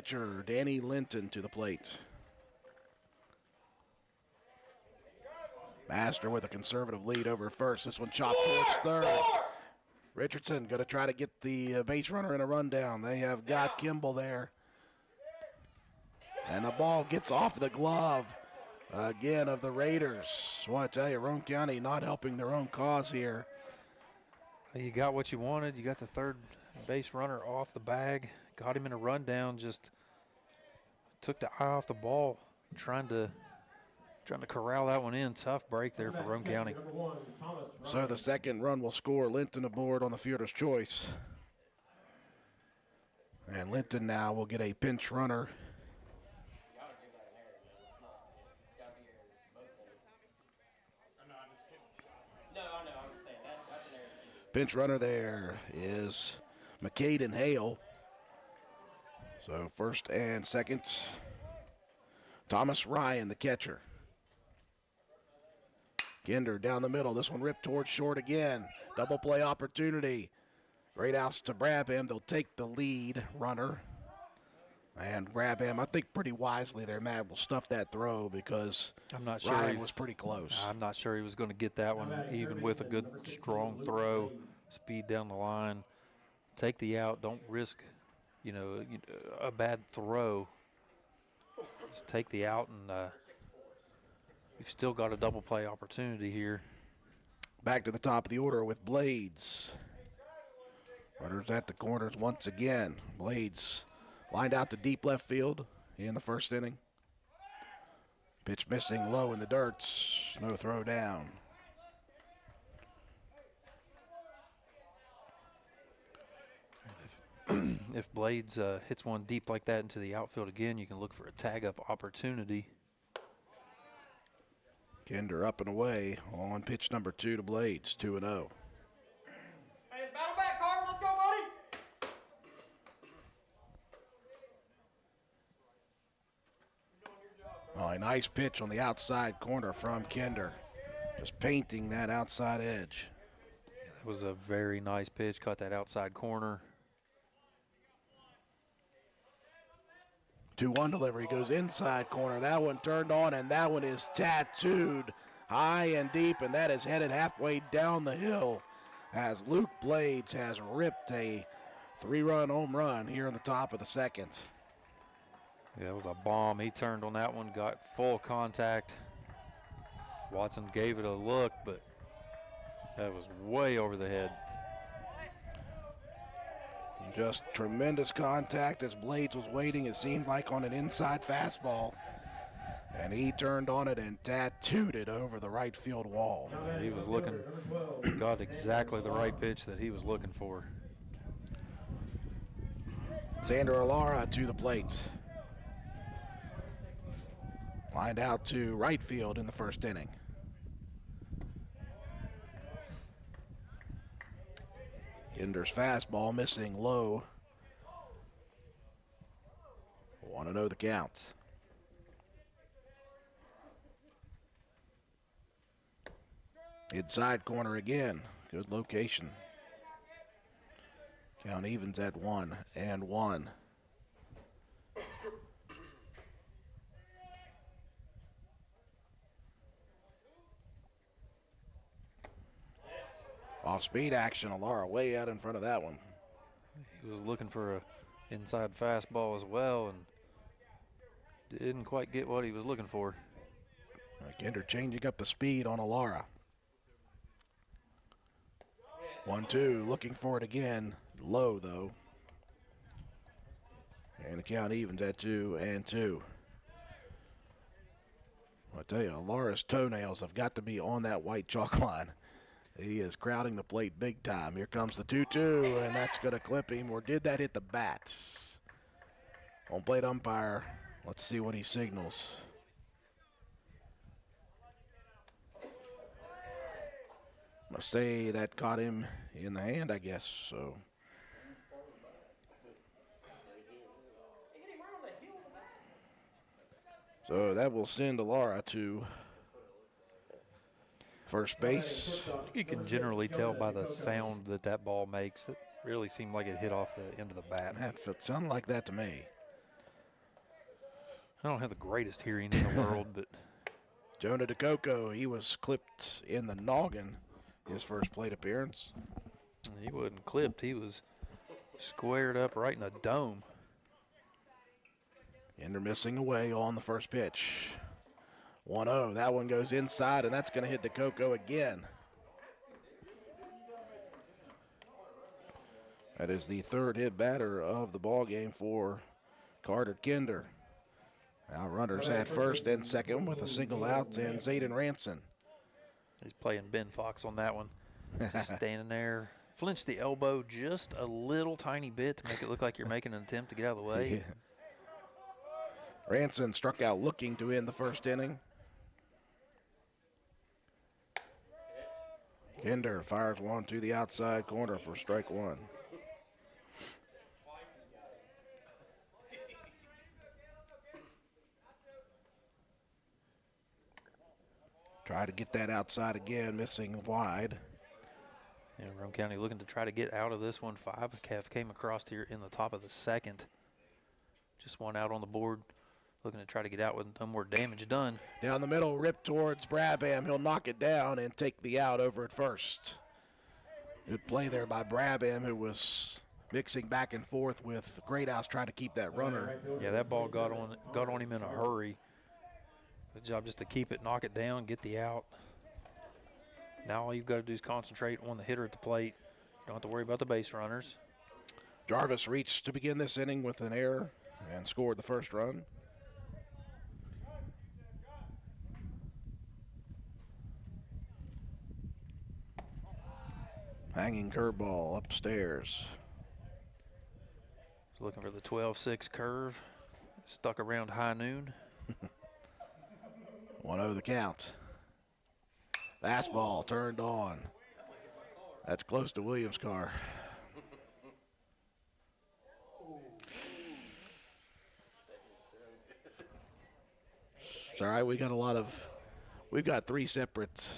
catcher, Danny Linton, to the plate. Master with a conservative lead over first. This one chopped towards third. Richardson going to try to get the base runner in a rundown. They have got Kimball there. And the ball gets off the glove again of the Raiders. Well, I tell you, Roane County not helping their own cause here. You got what you wanted. You got the third base runner off the bag. Got him in a rundown. Just took the eye off the ball, trying to corral that one in. Tough break there for Roane County. So the second run will score. Linton aboard on the fielder's choice. And Linton now will get a pinch runner. Pinch runner there is McCaden Hale. So first and second. Thomas Ryan, the catcher. Kinder down the middle. This one ripped towards short again. Double play opportunity. Great outs to Brabham. They'll take the lead runner. And Brabham, I think pretty wisely there, Matt, will stuff that throw because I'm not sure Ryan was pretty close. I'm not sure he was going to get that one, even with a good, strong throw, speed down the line. Take the out. Don't risk, a bad throw. Just take the out, and you've still got a double play opportunity here. Back to the top of the order with Blades. Runners at the corners once again. Blades lined out to deep left field in the first inning. Pitch missing low in the dirt. No throw down. If Blades hits one deep like that into the outfield again, you can look for a tag-up opportunity. Kinder up and away on pitch number 2 to Blades, 2-0. Hey, battle back, Carver. Let's go, buddy. Oh, a nice pitch on the outside corner from Kinder. Just painting that outside edge. That was a very nice pitch. Caught that outside corner. 2-1 delivery goes inside corner. That one turned on, and that one is tattooed high and deep, and that is headed halfway down the hill as Luke Blades has ripped a 3-run home run here in the top of the second. Yeah, it was a bomb. He turned on that one, got full contact. Watson gave it a look, but that was way over the head. Just tremendous contact as Blades was waiting, it seemed like, on an inside fastball. And he turned on it and tattooed it over the right field wall. He was looking, got exactly the right pitch that he was looking for. Xander Alara to the plate. Lined out to right field in the first inning. Kinder's fastball missing low. 1-0 the count. Inside corner again. Good location. Count evens at 1-1. Off-speed action, Alara way out in front of that one. He was looking for a inside fastball as well and didn't quite get what he was looking for. Kinder changing up the speed on Alara. 1-2, looking for it again. Low, though. And the count evens at 2-2. I tell you, Alara's toenails have got to be on that white chalk line. He is crowding the plate big time. Here comes the 2-2, and that's going to clip him. Or did that hit the bat? On plate umpire, let's see what he signals. I'm going to say that caught him in the hand, I guess. So that will send Alara to first base. You can generally tell by the sound that ball makes. It really seemed like it hit off the end of the bat. Man, it sounded like that to me. I don't have the greatest hearing in the world, but Jonah DeCoco, he was clipped in the noggin his first plate appearance. he wasn't clipped. He was squared up right in the dome. Ender missing away on the first pitch. 1-0. That one goes inside, and that's going to hit DeCoco again. That is the third hit batter of the ball game for Carter Kinder. Now runners at first and second with a single out, and Zayden Ranson. He's playing Ben Fox on that one. Just standing there. Flinch the elbow just a little tiny bit to make it look like you're making an attempt to get out of the way. Yeah. Ranson struck out looking to end the first inning. Kinder fires one to the outside corner for strike one. Try to get that outside again, missing wide. And Roane County looking to try to get out of this one. 5 came across here in the top of the second. Just one out on the board. Looking to try to get out with no more damage done. Down the middle, ripped towards Brabham. He'll knock it down and take the out over at first. Good play there by Brabham, who was mixing back and forth with Greathouse trying to keep that runner. Yeah, that ball got on him in a hurry. Good job just to keep it, knock it down, get the out. Now all you've got to do is concentrate on the hitter at the plate. You don't have to worry about the base runners. Jarvis reached to begin this inning with an error and scored the first run. Hanging curveball upstairs. Looking for the 12-6 curve. Stuck around high noon. 1-0 the count. Fastball turned on. That's close to Williams' car. It's all right. We've got 3 separate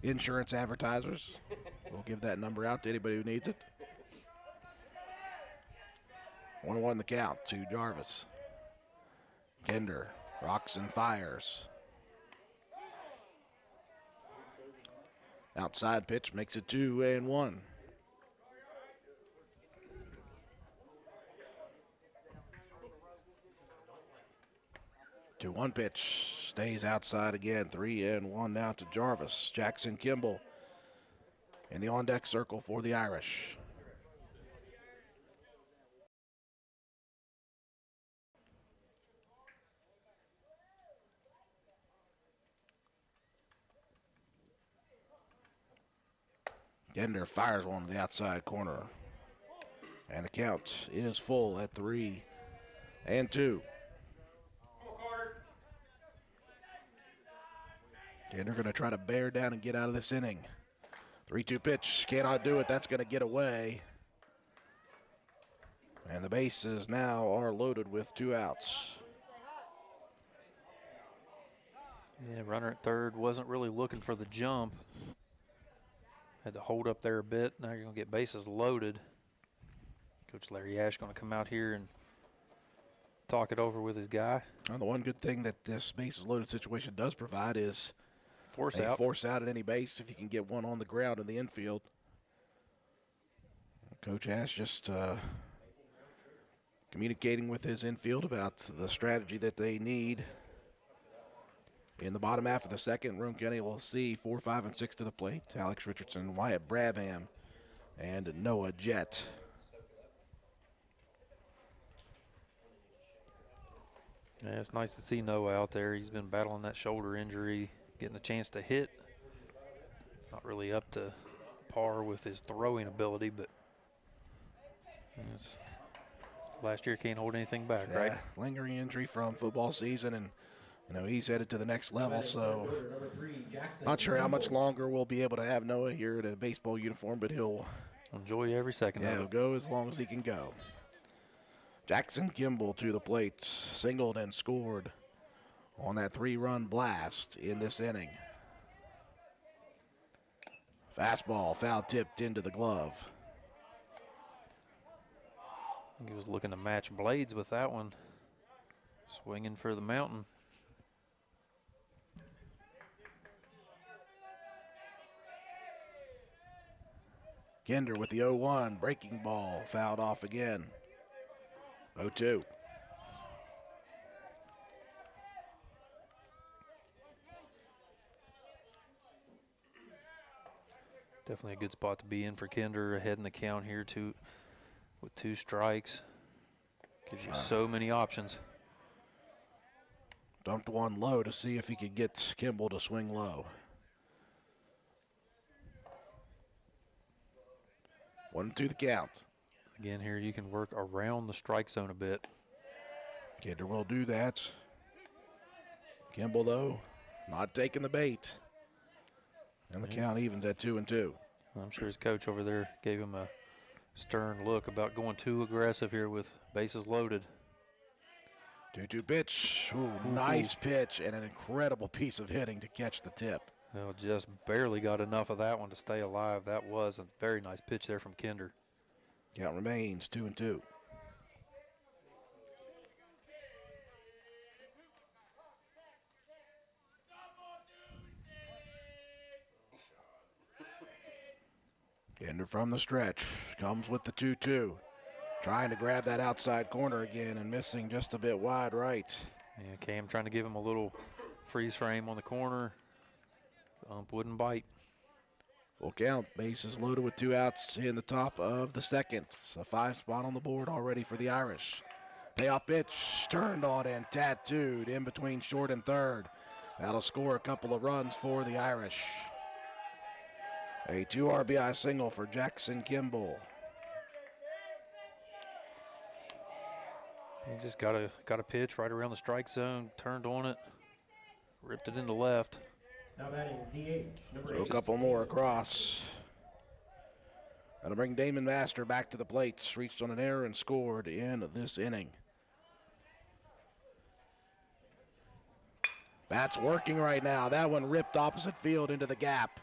insurance advertisers. We'll give that number out to anybody who needs it. 1-1 the count to Jarvis. Kinder rocks and fires. Outside pitch makes it 2-1. 2-1 pitch stays outside again. 3-1 now to Jarvis. Jackson Kimball in the on-deck circle for the Irish. Kinder fires one to the outside corner. And the count is full at 3-2. Kinder going to try to bear down and get out of this inning. 3-2 pitch, cannot do it. That's going to get away. And the bases now are loaded with 2 outs. Yeah, runner at third wasn't really looking for the jump. Had to hold up there a bit. Now you're going to get bases loaded. Coach Larry Ash going to come out here and talk it over with his guy. Well, the one good thing that this bases loaded situation does provide is Force out at any base if you can get one on the ground in the infield. Coach Ash just communicating with his infield about the strategy that they need. In the bottom half of the second, Roane County will see 4, 5, and 6 to the plate. Alex Richardson, Wyatt Brabham, and Noah Jett. Yeah, it's nice to see Noah out there. He's been battling that shoulder injury, getting a chance to hit. Not really up to par with his throwing ability, but last year can't hold anything back, right? Lingering injury from football season, and he's headed to the next level, so not sure how much longer we'll be able to have Noah here in a baseball uniform, but he'll enjoy every second of it. He'll go as long as he can go. Jackson Kimball to the plate, singled and scored on that 3-run blast in this inning. Fastball foul tipped into the glove. He was looking to match Blades with that one. Swinging for the mountain. Kinder with the 0-1, breaking ball, fouled off again. 0-2. Definitely a good spot to be in for Kinder, ahead in the count here with 2 strikes. Gives you so many options. Dumped one low to see if he could get Kimball to swing low. 1-2 the count. Again, here you can work around the strike zone a bit. Kinder will do that. Kimball, though, not taking the bait. And the count evens at 2-2. I'm sure his coach over there gave him a stern look about going too aggressive here with bases loaded. 2-2 pitch. Ooh, nice pitch and an incredible piece of hitting to catch the tip. Well, just barely got enough of that one to stay alive. That was a very nice pitch there from Kinder. Count remains 2-2. Kinder from the stretch comes with the 2-2. Trying to grab that outside corner again and missing just a bit wide right. Yeah, Cam trying to give him a little freeze frame on the corner. The ump wouldn't bite. Full count, bases loaded with 2 outs in the top of the second. A 5 spot on the board already for the Irish. Payoff pitch turned on and tattooed in between short and third. That'll score a couple of runs for the Irish. A 2 RBI single for Jackson Kimball. He just got a pitch right around the strike zone, turned on it, ripped it into left. Now batting DH, number So a couple more across. That'll bring Damon Master back to the plate. Reached on an error and scored in this inning. Bat's working right now. That one ripped opposite field into the gap.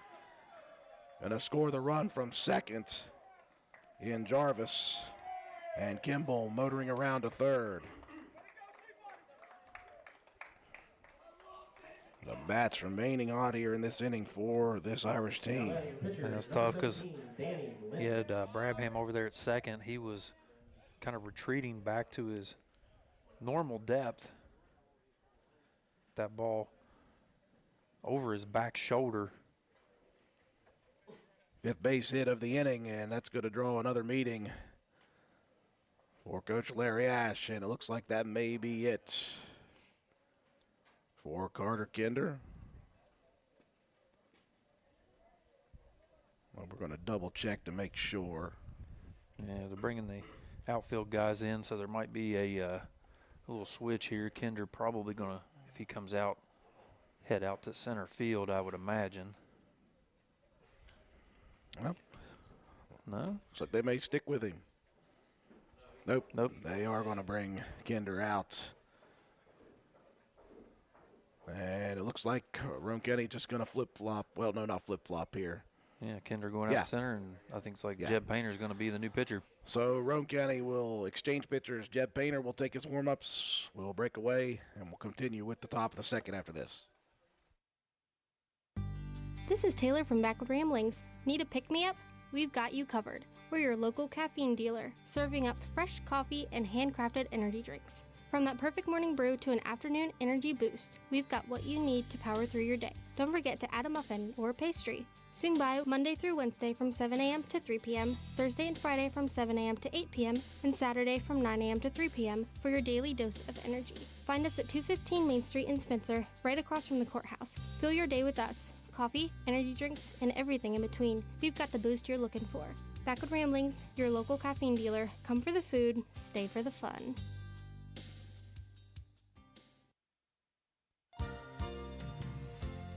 Gonna score the run from second in Jarvis. And Kimball motoring around to third. The bats remaining odd here in this inning for this Irish team. And that's tough because he had Brabham over there at second. He was kind of retreating back to his normal depth. That ball over his back shoulder. 5th base hit of the inning, and that's going to draw another meeting for Coach Larry Ash, and it looks like that may be it for Carter Kinder. Well, we're going to double check to make sure. Yeah, they're bringing the outfield guys in, so there might be a little switch here. Kinder probably going to, if he comes out, head out to center field, I would imagine. Well, No? looks like they may stick with him. Nope. Nope. They are going to bring Kinder out. And it looks like Roane County just going to flip-flop. Well, no, not flip-flop here. Yeah, Kinder going out center, and I think it's like Jeb Painter's going to be the new pitcher. So Roane County will exchange pitchers. Jeb Painter will take his warm-ups. We'll break away, and we'll continue with the top of the second after this. This is Taylor from Backward Ramblings. Need a pick-me-up? We've got you covered. We're your local caffeine dealer, serving up fresh coffee and handcrafted energy drinks. From that perfect morning brew to an afternoon energy boost, we've got what you need to power through your day. Don't forget to add a muffin or a pastry. Swing by Monday through Wednesday from 7 a.m. to 3 p.m., Thursday and Friday from 7 a.m. to 8 p.m., and Saturday from 9 a.m. to 3 p.m. for your daily dose of energy. Find us at 215 Main Street in Spencer, right across from the courthouse. Fill your day with us. Coffee, energy drinks, and everything in between. We've got the boost you're looking for. Backward Ramblings, your local caffeine dealer. Come for the food, stay for the fun.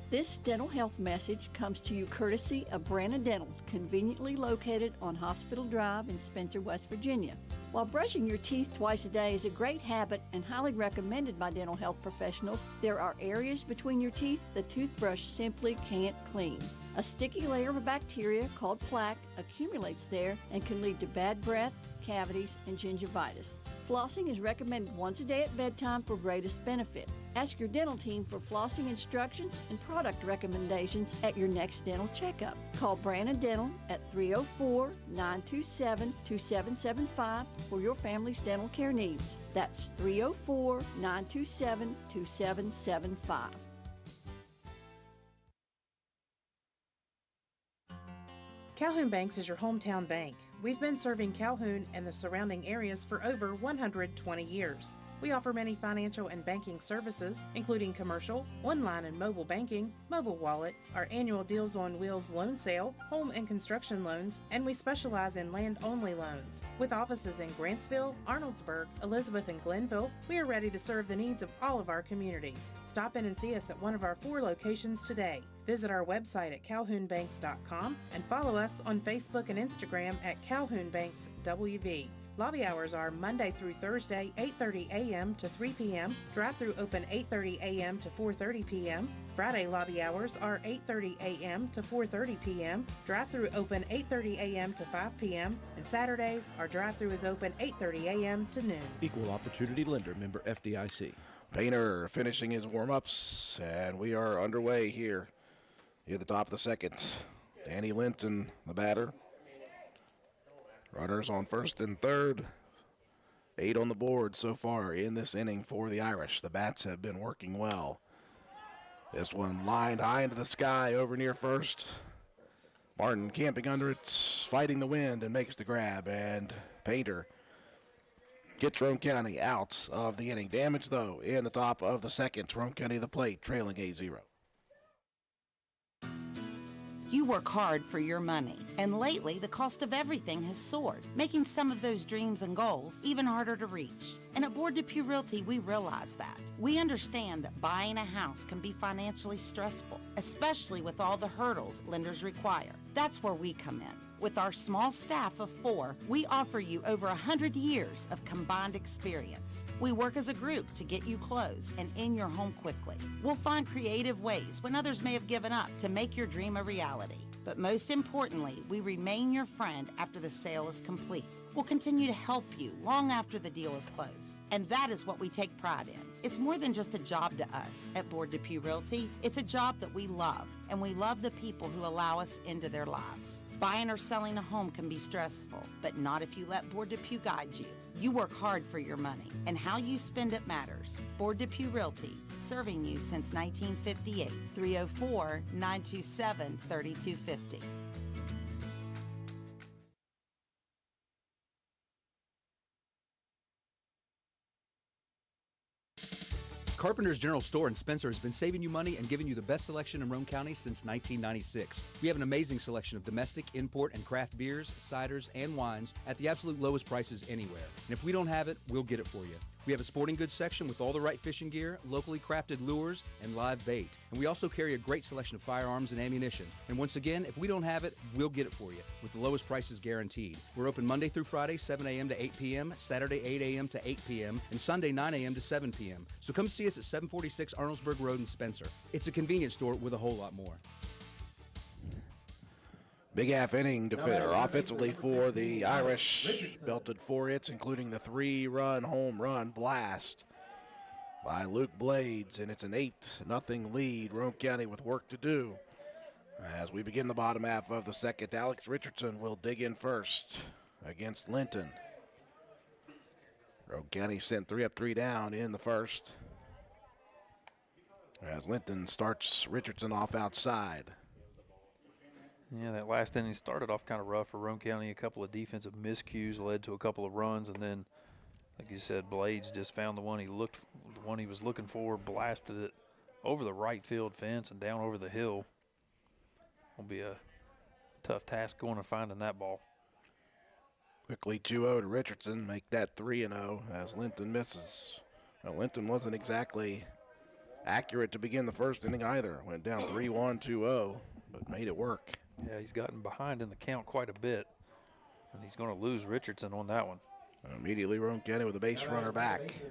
This dental health message comes to you courtesy of Branna Dental, conveniently located on Hospital Drive in Spencer, West Virginia. While brushing your teeth twice a day is a great habit and highly recommended by dental health professionals, there are areas between your teeth the toothbrush simply can't clean. A sticky layer of bacteria called plaque accumulates there and can lead to bad breath, cavities, and gingivitis. Flossing is recommended once a day at bedtime for greatest benefit. Ask your dental team for flossing instructions and product recommendations at your next dental checkup. Call Branna Dental at 304-927-2775 for your family's dental care needs. That's 304-927-2775. Calhoun Banks is your hometown bank. We've been serving Calhoun and the surrounding areas for over 120 years. We offer many financial and banking services, including commercial, online and mobile banking, mobile wallet, our annual Deals on Wheels loan sale, home and construction loans, and we specialize in land-only loans. With offices in Grantsville, Arnoldsburg, Elizabeth, and Glenville, we are ready to serve the needs of all of our communities. Stop in and see us at one of our 4 locations today. Visit our website at calhounbanks.com and follow us on Facebook and Instagram at Calhoun Banks WV. Lobby hours are Monday through Thursday, 8:30 a.m. to 3 p.m. Drive-through open 8:30 a.m. to 4:30 p.m. Friday lobby hours are 8:30 a.m. to 4:30 p.m. Drive-through open 8:30 a.m. to 5 p.m. And Saturdays, our drive-through is open 8:30 a.m. to noon. Equal Opportunity Lender, member FDIC. Painter finishing his warm-ups, and we are underway here at the top of the second. Danny Linton, the batter. Runners on first and third. 8 on the board so far in this inning for the Irish. The bats have been working well. This one lined high into the sky over near first. Martin camping under it, fighting the wind, and makes the grab. And Painter gets Roane County out of the inning. Damage, though, in the top of the second. Roane County the plate, trailing 8-0. You work hard for your money, and lately the cost of everything has soared, making some of those dreams and goals even harder to reach. And at Board Depew Realty, we realize that. We understand that buying a house can be financially stressful, especially with all the hurdles lenders require. That's where we come in. With our small staff of 4, we offer you over 100 years of combined experience. We work as a group to get you closed and in your home quickly. We'll find creative ways when others may have given up to make your dream a reality. But most importantly, we remain your friend after the sale is complete. We'll continue to help you long after the deal is closed. And that is what we take pride in. It's more than just a job to us at Board Depew Realty. It's a job that we love, and we love the people who allow us into their lives. Buying or selling a home can be stressful, but not if you let Board Depew guide you. You work hard for your money, and how you spend it matters. Board Depew Realty, serving you since 1958. 304-927-3250. Carpenter's General Store in Spencer has been saving you money and giving you the best selection in Roane County since 1996. We have an amazing selection of domestic, import, and craft beers, ciders, and wines at the absolute lowest prices anywhere. And if we don't have it, we'll get it for you. We have a sporting goods section with all the right fishing gear, locally crafted lures, and live bait. And we also carry a great selection of firearms and ammunition. And once again, if we don't have it, we'll get it for you with the lowest prices guaranteed. We're open Monday through Friday, 7 a.m. to 8 p.m., Saturday, 8 a.m. to 8 p.m., and Sunday, 9 a.m. to 7 p.m. So come see us at 746 Arnoldsburg Road in Spencer. It's a convenience store with a whole lot more. Big half inning defender offensively for the Irish. Belted 4 hits, including the 3-run home run blast by Luke Blades, and it's an 8-0 lead. Roane County with work to do. As we begin the bottom half of the second, Alex Richardson will dig in first against Linton. Roane County sent 3 up, 3 down in the first. As Linton starts Richardson off outside. Yeah, that last inning started off kind of rough for Roane County. A couple of defensive miscues led to a couple of runs, and then, like you said, Blades just found the one he was looking for, blasted it over the right field fence and down over the hill. Will be a tough task going and finding that ball. Quickly 2-0 to Richardson, make that 3-0 as Linton misses. Well, Linton wasn't exactly accurate to begin the first inning either. Went down 3-1, 2-0, but made it work. Yeah, he's gotten behind in the count quite a bit, and he's going to lose Richardson on that one. Immediately, Roane County with a base runner back.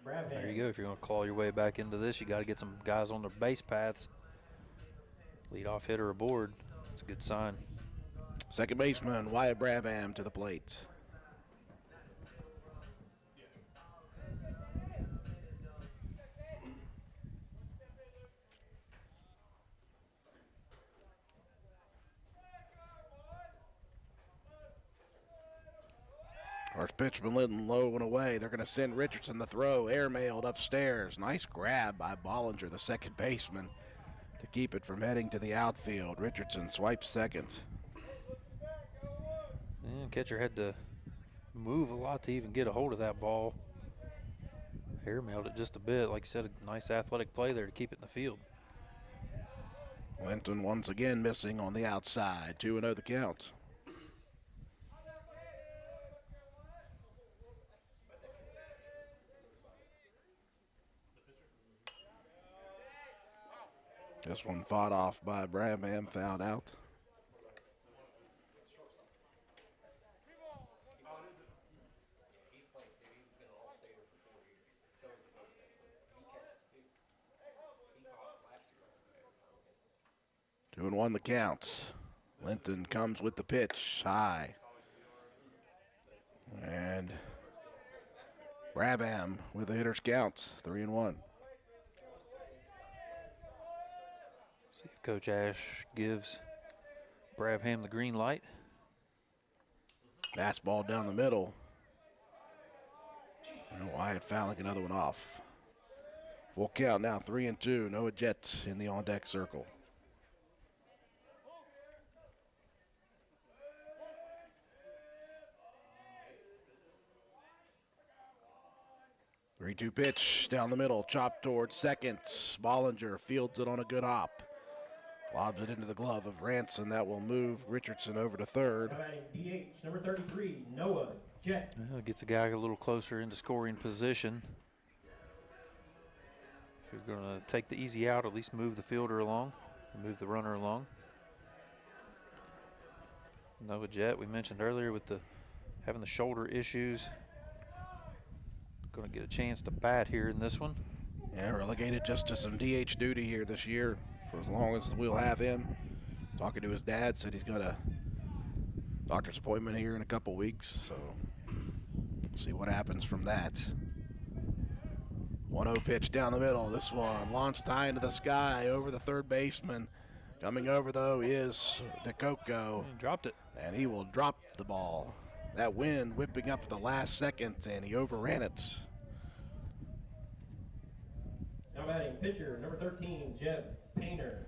There you go. If you're going to claw your way back into this, you got to get some guys on their base paths. Leadoff hitter aboard. It's a good sign. Second baseman Wyatt Brabham to the plate. First pitch from Linton, low and away. They're going to send Richardson the throw. Airmailed upstairs. Nice grab by Bollinger, the second baseman, to keep it from heading to the outfield. Richardson swipes second. And catcher had to move a lot to even get a hold of that ball. Airmailed it just a bit. Like you said, a nice athletic play there to keep it in the field. Linton once again missing on the outside. 2-0 the count. This one fought off by Brabham, fouled out. Two and one the count. Linton comes with the pitch, high. And Brabham with the hitter's count, 3-1. See if Coach Ash gives Brabham the green light. Fastball down the middle. And Wyatt fouling another one off. Full count now, 3-2. Noah Jett in the on-deck circle. Three-two pitch down the middle, chopped towards second. Bollinger fields it on a good hop. Lobs it into the glove of Ranson. That will move Richardson over to third. Batting DH, number 33, Noah Jett. Well, gets a guy a little closer into scoring position. If you're going to take the easy out, at least move the fielder along, move the runner along. Noah Jett, we mentioned earlier with having the shoulder issues. Going to get a chance to bat here in this one. Yeah, relegated just to some DH duty here this year for as long as we'll have him. Talking to his dad, said he's got a doctor's appointment here in a couple weeks, so see what happens from that. 1-0 pitch down the middle. This one launched high into the sky over the third baseman. Coming over, though, is DeCoco. He dropped it. And he will drop the ball. That wind whipping up at the last second, and he overran it. Now batting pitcher, number 13, Jeb Painter.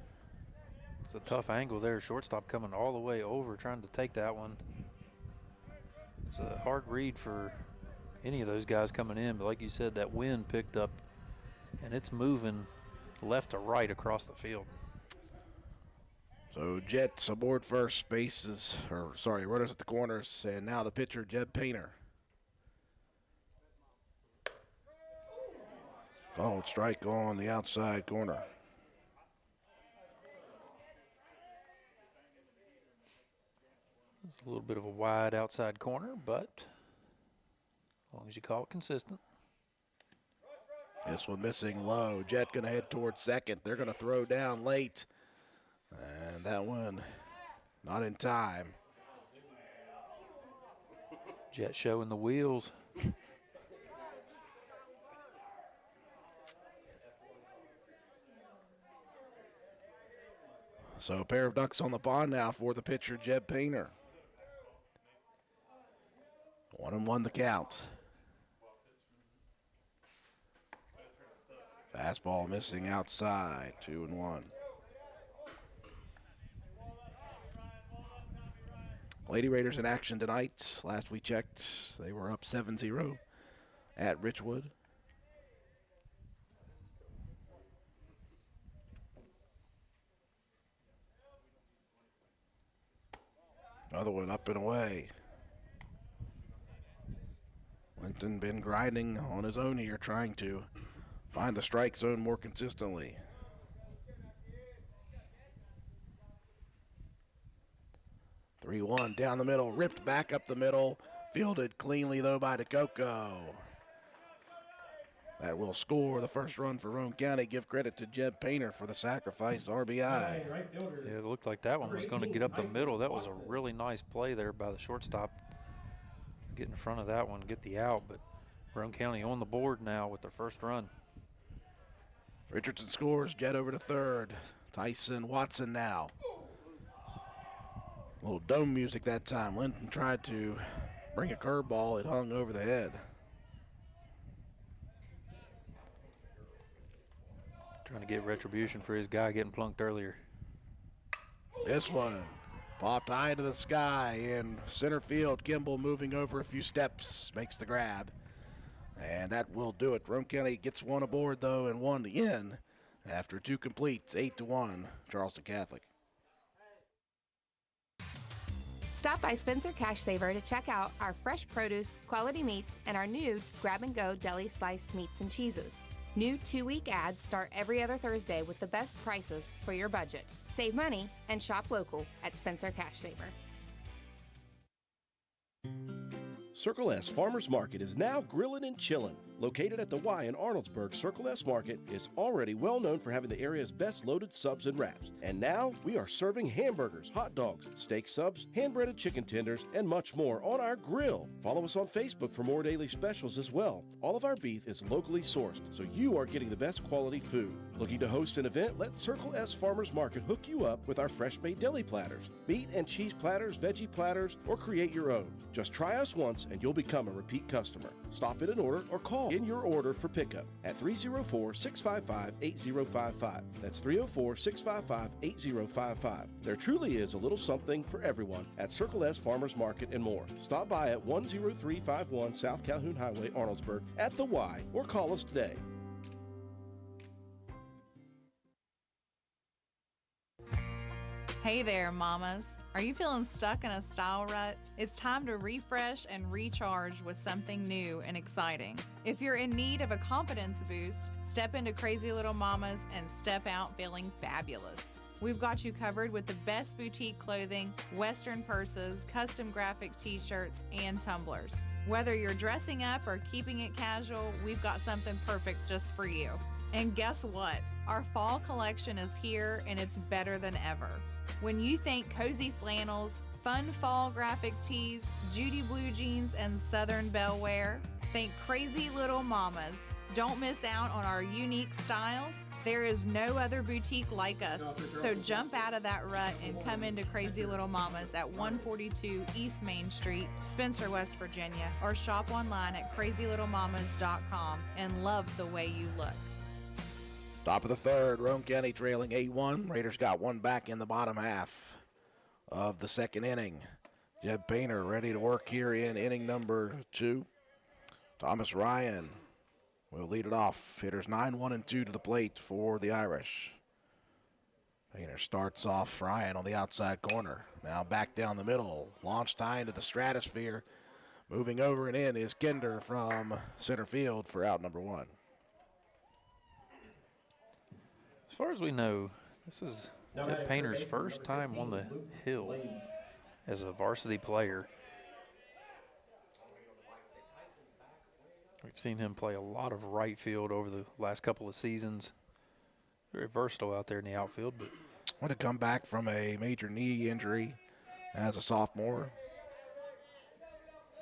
It's a tough angle there. Shortstop coming all the way over, trying to take that one. It's a hard read for any of those guys coming in, but like you said, that wind picked up, and it's moving left to right across the field. So Jets aboard first, runners at the corners, and now the pitcher, Jeb Painter. Called strike on the outside corner. It's a little bit of a wide outside corner, but as long as you call it consistent. This one missing low. Jet going to head towards second. They're going to throw down late. And that one not in time. Jet showing the wheels. So a pair of ducks on the pond now for the pitcher, Jeb Painter. 1-1 the count. Fastball missing outside, 2-1. Lady Raiders in action tonight. Last we checked, they were up 7-0 at Richwood. Another one up and away. Linton been grinding on his own here, trying to find the strike zone more consistently. Three 3-1 down the middle, ripped back up the middle, fielded cleanly though by DeCoco. That will score the first run for Roane County. Give credit to Jeb Painter for the sacrifice RBI. Yeah, it looked like that one was going to get up the middle. That was a really nice play there by the shortstop. Get in front of that one, get the out, but Roane County on the board now with their first run. Richardson scores, Jet over to third. Tyson Watson now. A little dome music that time. Linton tried to bring a curveball. It hung over the head. Trying to get retribution for his guy getting plunked earlier. This one popped high into the sky in center field. Kimball moving over a few steps, makes the grab. And that will do it. Roane County gets one aboard, though, and one in after 2 completes, 8-1, Charleston Catholic. Stop by Spencer Cash Saver to check out our fresh produce, quality meats, and our new grab-and-go deli sliced meats and cheeses. New 2-week ads start every other Thursday with the best prices for your budget. Save money and shop local at Spencer Cash Saver. Circle S Farmers Market is now grillin' and chillin'. Located at the Y in Arnoldsburg, Circle S Market is already well known for having the area's best loaded subs and wraps. And now we are serving hamburgers, hot dogs, steak subs, hand-breaded chicken tenders, and much more on our grill. Follow us on Facebook for more daily specials as well. All of our beef is locally sourced, so you are getting the best quality food. Looking to host an event? Let Circle S Farmers Market hook you up with our fresh-made deli platters, meat and cheese platters, veggie platters, or create your own. Just try us once and you'll become a repeat customer. Stop in and order or call in your order for pickup at 304-655-8055. That's 304-655-8055. There truly is a little something for everyone at Circle S Farmers Market and more. Stop by at 10351 South Calhoun Highway, Arnoldsburg at the Y or call us today. Hey there, mamas. Are you feeling stuck in a style rut? It's time to refresh and recharge with something new and exciting. If you're in need of a confidence boost, step into Crazy Little Mamas and step out feeling fabulous. We've got you covered with the best boutique clothing, Western purses, custom graphic t-shirts, and tumblers. Whether you're dressing up or keeping it casual, we've got something perfect just for you. And guess what? Our fall collection is here and it's better than ever. When you think cozy flannels, fun fall graphic tees, Judy blue jeans, and Southern Belle wear, think Crazy Little Mamas. Don't miss out on our unique styles. There is no other boutique like us, so jump out of that rut and come into Crazy Little Mamas at 142 East Main Street, Spencer, West Virginia, or shop online at crazylittlemamas.com and love the way you look. Top of the third, Roane County trailing 8-1. Raiders got one back in the bottom half of the second inning. Jeb Painter ready to work here in inning number 2. Thomas Ryan will lead it off. Hitters 9-1-2 to the plate for the Irish. Painter starts off Ryan on the outside corner. Now back down the middle. Launched high into the stratosphere. Moving over and in is Kinder from center field for out number 1. As far as we know, this is Jed Painter's first time on the hill as a varsity player. We've seen him play a lot of right field over the last couple of seasons. Very versatile out there in the outfield. But want to come back from a major knee injury as a sophomore.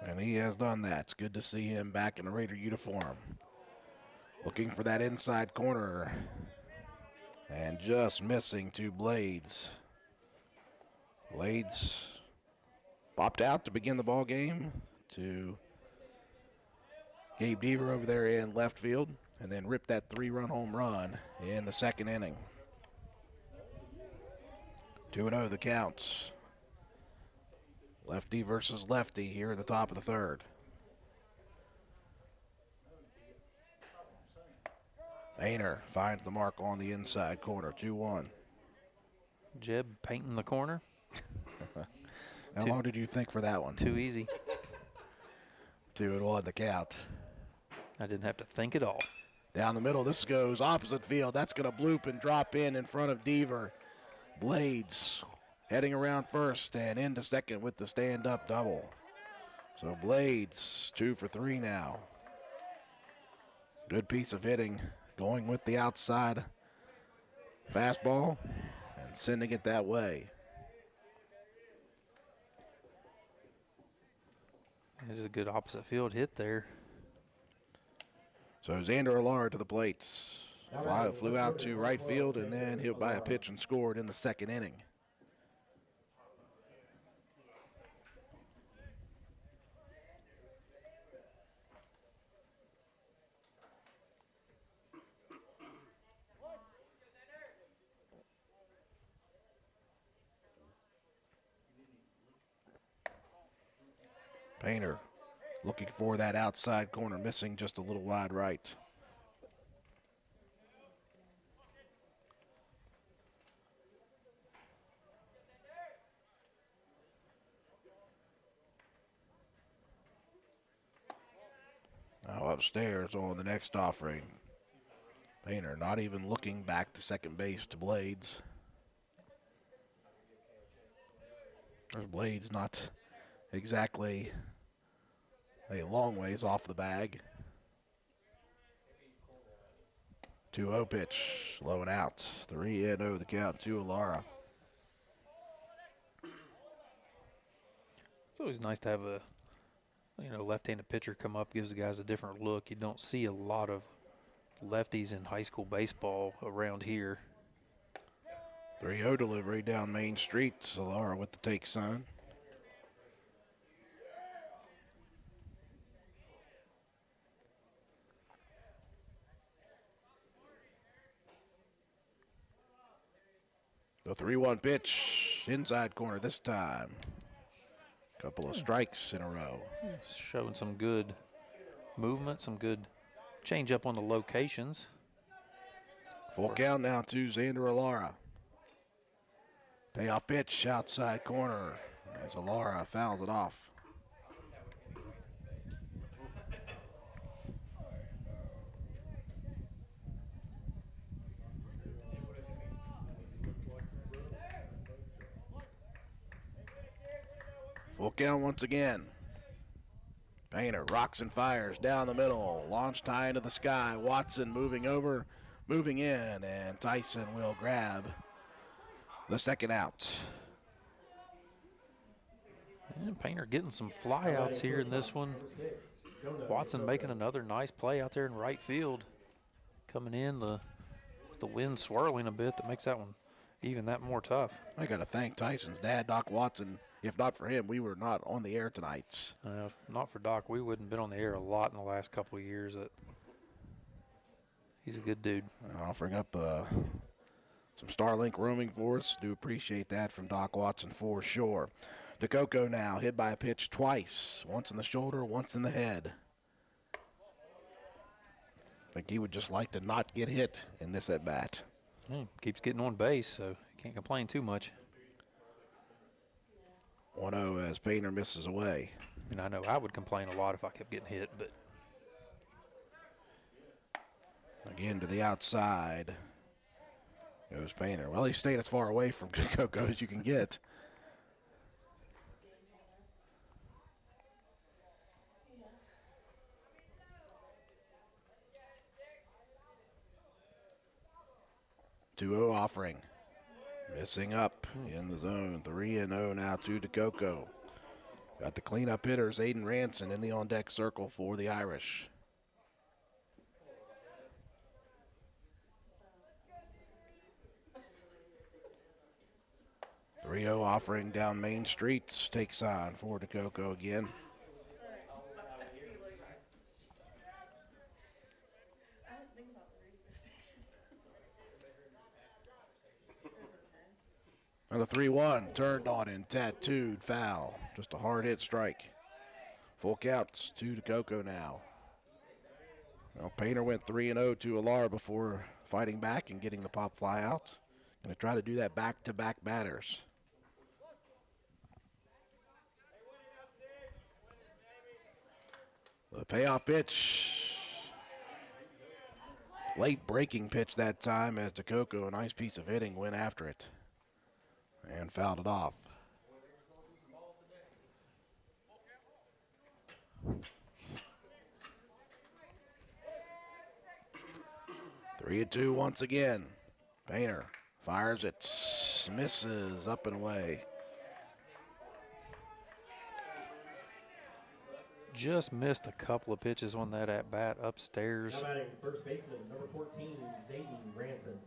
And he has done that. It's good to see him back in a Raider uniform. Looking for that inside corner. And just missing to Blades. Blades popped out to begin the ball game to Gabe Deaver over there in left field, and then ripped that 3-run home run in the second inning. 2-0 the counts. Lefty versus lefty here at the top of the third. Painter finds the mark on the inside corner, 2-1. Jeb painting the corner. How long did you think for that one? Too easy. 2-1 the count. I didn't have to think at all. Down the middle, this goes opposite field. That's going to bloop and drop in front of Deaver. Blades heading around first and into second with the stand-up double. So Blades 2 for 3 now. Good piece of hitting. Going with the outside fastball and sending it that way. This is a good opposite field hit there. So Xander Allard to the plate. Flew out to right field and then hit by a pitch and scored in the second inning. Painter looking for that outside corner, missing just a little wide right. Now upstairs on the next offering. Painter not even looking back to second base to Blades. There's Blades not exactly a long ways off the bag. 2-0 pitch, low and out. 3-0 the count to Alara. It's always nice to have a left-handed pitcher come up, gives the guys a different look. You don't see a lot of lefties in high school baseball around here. 3-0 delivery down Main Street. Alara with the take sign. The 3-1 pitch, inside corner this time. Couple of strikes in a row. Showing some good movement, some good change up on the locations. Full count now to Xander Alara. Payoff pitch, outside corner as Alara fouls it off. Full count once again. Painter rocks and fires down the middle. Launched high into the sky. Watson moving over, moving in, and Tyson will grab the second out. And Painter getting some flyouts here in this one. Watson making another nice play out there in right field. Coming in, the wind swirling a bit that makes that one even that more tough. I got to thank Tyson's dad, Doc Watson. If not for him, we were not on the air tonight. If not for Doc, we wouldn't have been on the air a lot in the last couple of years. He's a good dude. Offering up some Starlink roaming for us. Do appreciate that from Doc Watson for sure. DeCoco now hit by a pitch twice. Once in the shoulder, once in the head. I think he would just like to not get hit in this at bat. Keeps getting on base, so can't complain too much. 1-0 as Painter misses away. I mean, I know I would complain a lot if I kept getting hit, but again to the outside goes Painter. Well, he stayed as far away from Coco as you can get. Offering. Missing up in the zone. 3-0 now to DeCoco. Got the cleanup hitters, Aiden Ranson in the on-deck circle for the Irish. Offering down Main Street. Takes on for DeCoco again. And the 3-1 turned on and tattooed foul. Just a hard hit strike. Full counts to DeCoco now. Well, Painter went 3-0 to Alara before fighting back and getting the pop fly out. Going to try to do that back-to-back batters. The payoff pitch. Late breaking pitch that time as DeCoco, a nice piece of hitting, went after it and fouled it off. Three and two once again. Painter fires it, misses up and away. just missed a couple of pitches on that at bat upstairs. Now batting first baseman, number 14, Zayden Ranson.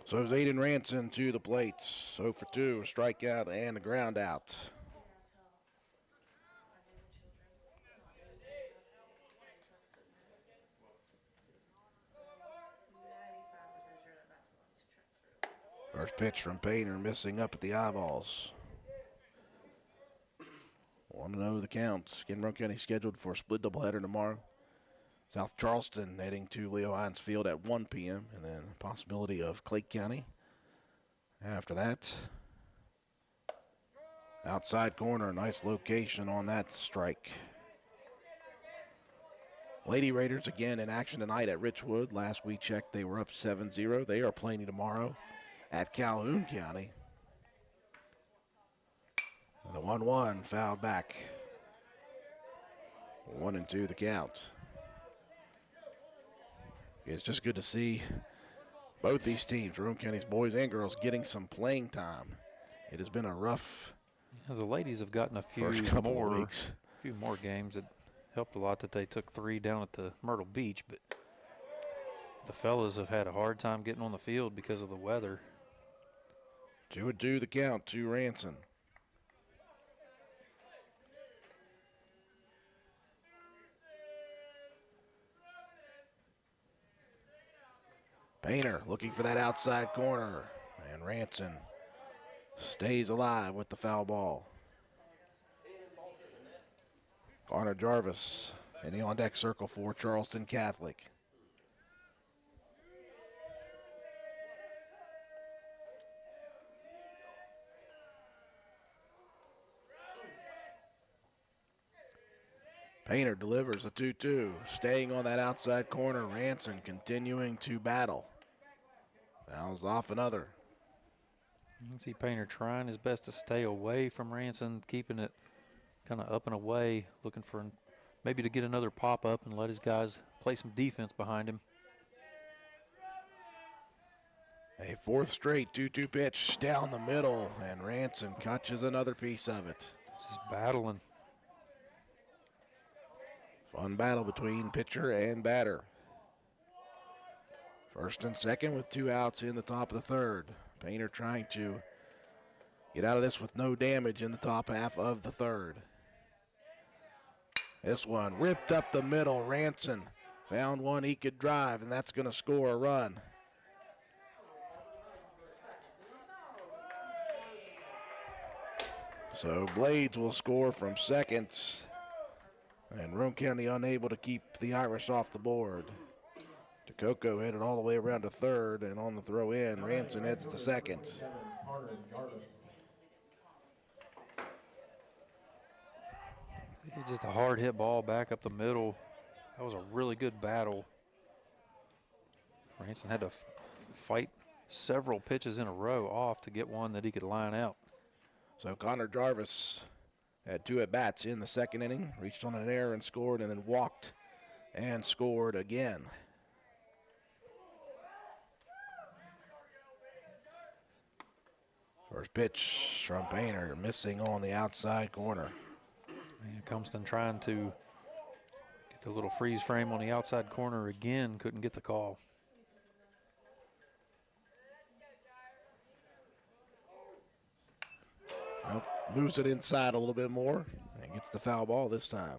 So Zayden Ranson to the plate. 0 for 2, a strikeout and a ground out. First pitch from Painter, missing up at the eyeballs. 1-0 the count. Again, Roane County scheduled for a split doubleheader tomorrow. South Charleston heading to Leo Hines Field at 1 p.m. and then possibility of Clay County after that. Outside corner, nice location on that strike. Lady Raiders again in action tonight at Richwood. Last we checked, they were up 7-0. They are playing tomorrow at Calhoun County. The 1-1 fouled back. 1-2 the count. It's just good to see both these teams, Roane County's boys and girls, getting some playing time. It has been a rough The ladies have gotten a few first couple of weeks. few more games. It helped a lot that they took 3 down at the Myrtle Beach, but the fellas have had a hard time getting on the field because of the weather. 2-2 the count to Ranson. Painter looking for that outside corner, and Ranson stays alive with the foul ball. Garner Jarvis in the on-deck circle for Charleston Catholic. Painter delivers a 2-2. Staying on that outside corner, Ranson continuing to battle. Fouls off another. You can see Painter trying his best to stay away from Ranson, keeping it kind of up and away, looking for maybe to get another pop-up and let his guys play some defense behind him. A fourth straight 2-2 pitch down the middle, and Ranson catches another piece of it. Just battling. Fun battle between pitcher and batter. First and second with 2 outs in the top of the third. Painter trying to get out of this with no damage in the top half of the third. This one ripped up the middle. Ranson found one he could drive, and that's going to score a run. So Blades will score from second, and Roane County unable to keep the Irish off the board. Coco headed all the way around to third, and on the throw in, Ranson heads to second. Just a hard hit ball back up the middle. That was a really good battle. Ranson had to fight several pitches in a row off to get one that he could line out. So Connor Jarvis had 2 at-bats in the second inning, reached on an error and scored, and then walked and scored again. First pitch from Painter, missing on the outside corner. And Compton trying to get the little freeze frame on the outside corner again, couldn't get the call. Well, moves it inside a little bit more and gets the foul ball this time.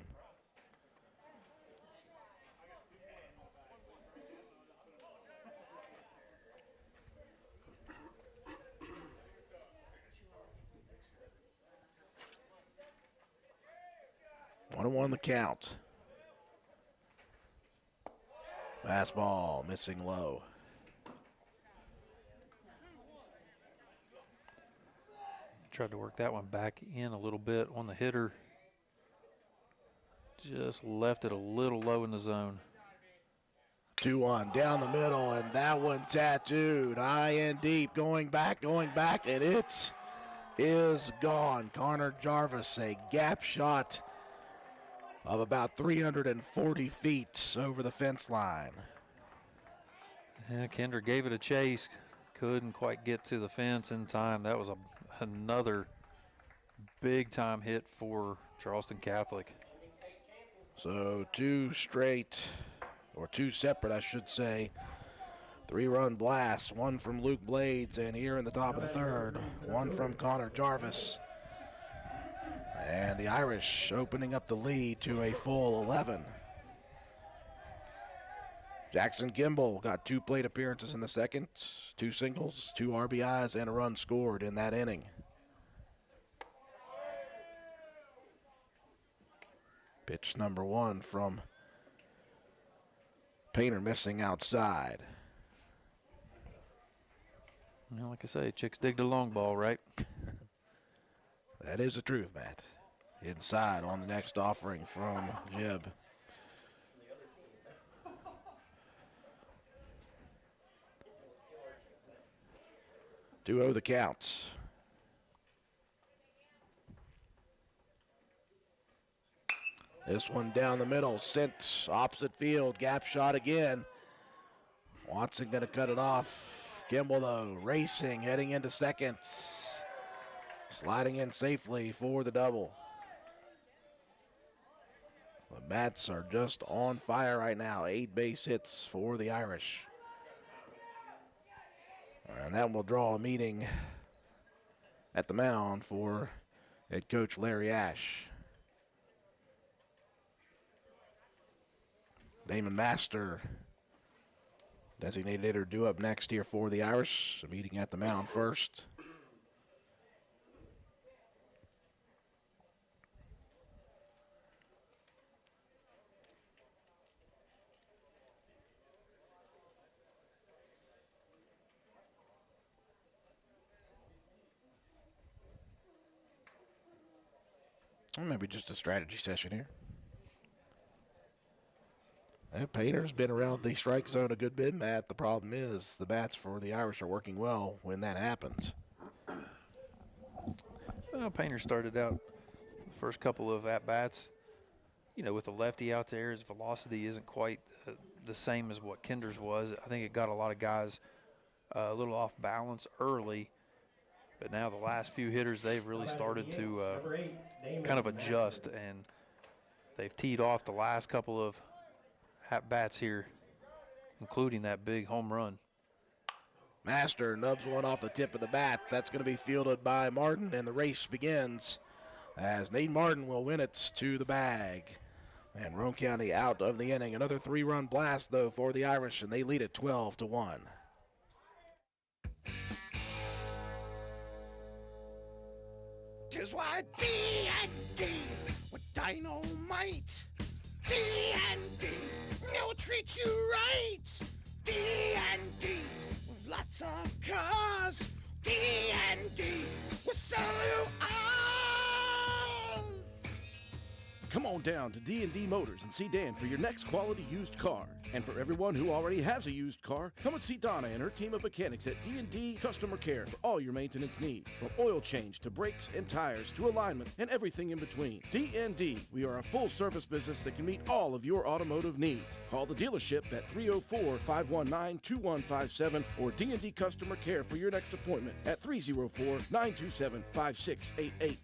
One the count. Fastball missing low. Tried to work that one back in a little bit on the hitter. Just left it a little low in the zone. 2-1 down the middle, and that one tattooed high and deep, going back, and it is gone. Connor Jarvis, a gap shot of about 340 feet over the fence line. Yeah, Kendra gave it a chase. Couldn't quite get to the fence in time. That was another big-time hit for Charleston Catholic. So 2 separate, I should say, 3-run blasts. One from Luke Blades, and here in the top of the third, one from Connor Jarvis. And the Irish opening up the lead to a full 11. Jackson Kimball got 2 plate appearances in the second, 2 singles, 2 RBIs, and a run scored in that inning. Pitch number 1 from Painter, missing outside. Well, like I say, chicks dig the long ball, right? That is the truth, Matt. Inside on the next offering from Jib. 2-0 the count. This one down the middle, sent opposite field, gap shot again. Watson going to cut it off. Kimball, though, racing, heading into second. Sliding in safely for the double. The bats are just on fire right now. 8 base hits for the Irish. And that will draw a meeting at the mound for head coach Larry Ash. Damon Master, designated hitter, due up next here for the Irish. A meeting at the mound first. Or maybe just a strategy session here. Painter's been around the strike zone a good bit, Matt. The problem is the bats for the Irish are working well when that happens. Well, Painter started out the first couple of at-bats, you know, with the lefty out there. His velocity isn't quite the same as what Kinder's was. I think it got a lot of guys a little off balance early. But now the last few hitters, they've really started to kind of adjust, and they've teed off the last couple of at-bats here, including that big home run. Master nubs one off the tip of the bat. That's going to be fielded by Martin, and the race begins as Nate Martin will win it to the bag. And Roane County out of the inning. Another 3-run blast, though, for the Irish, and they lead it 12-1. Tis why D&D with dynamite. D&D will treat you right. D&D with lots of cars. D&D will sell you ours. Come on down to D&D Motors and see Dan for your next quality used car. And for everyone who already has a used car, come and see Donna and her team of mechanics at D&D Customer Care for all your maintenance needs. From oil change to brakes and tires to alignment and everything in between. D&D, we are a full-service business that can meet all of your automotive needs. Call the dealership at 304-519-2157 or D&D Customer Care for your next appointment at 304-927-5688.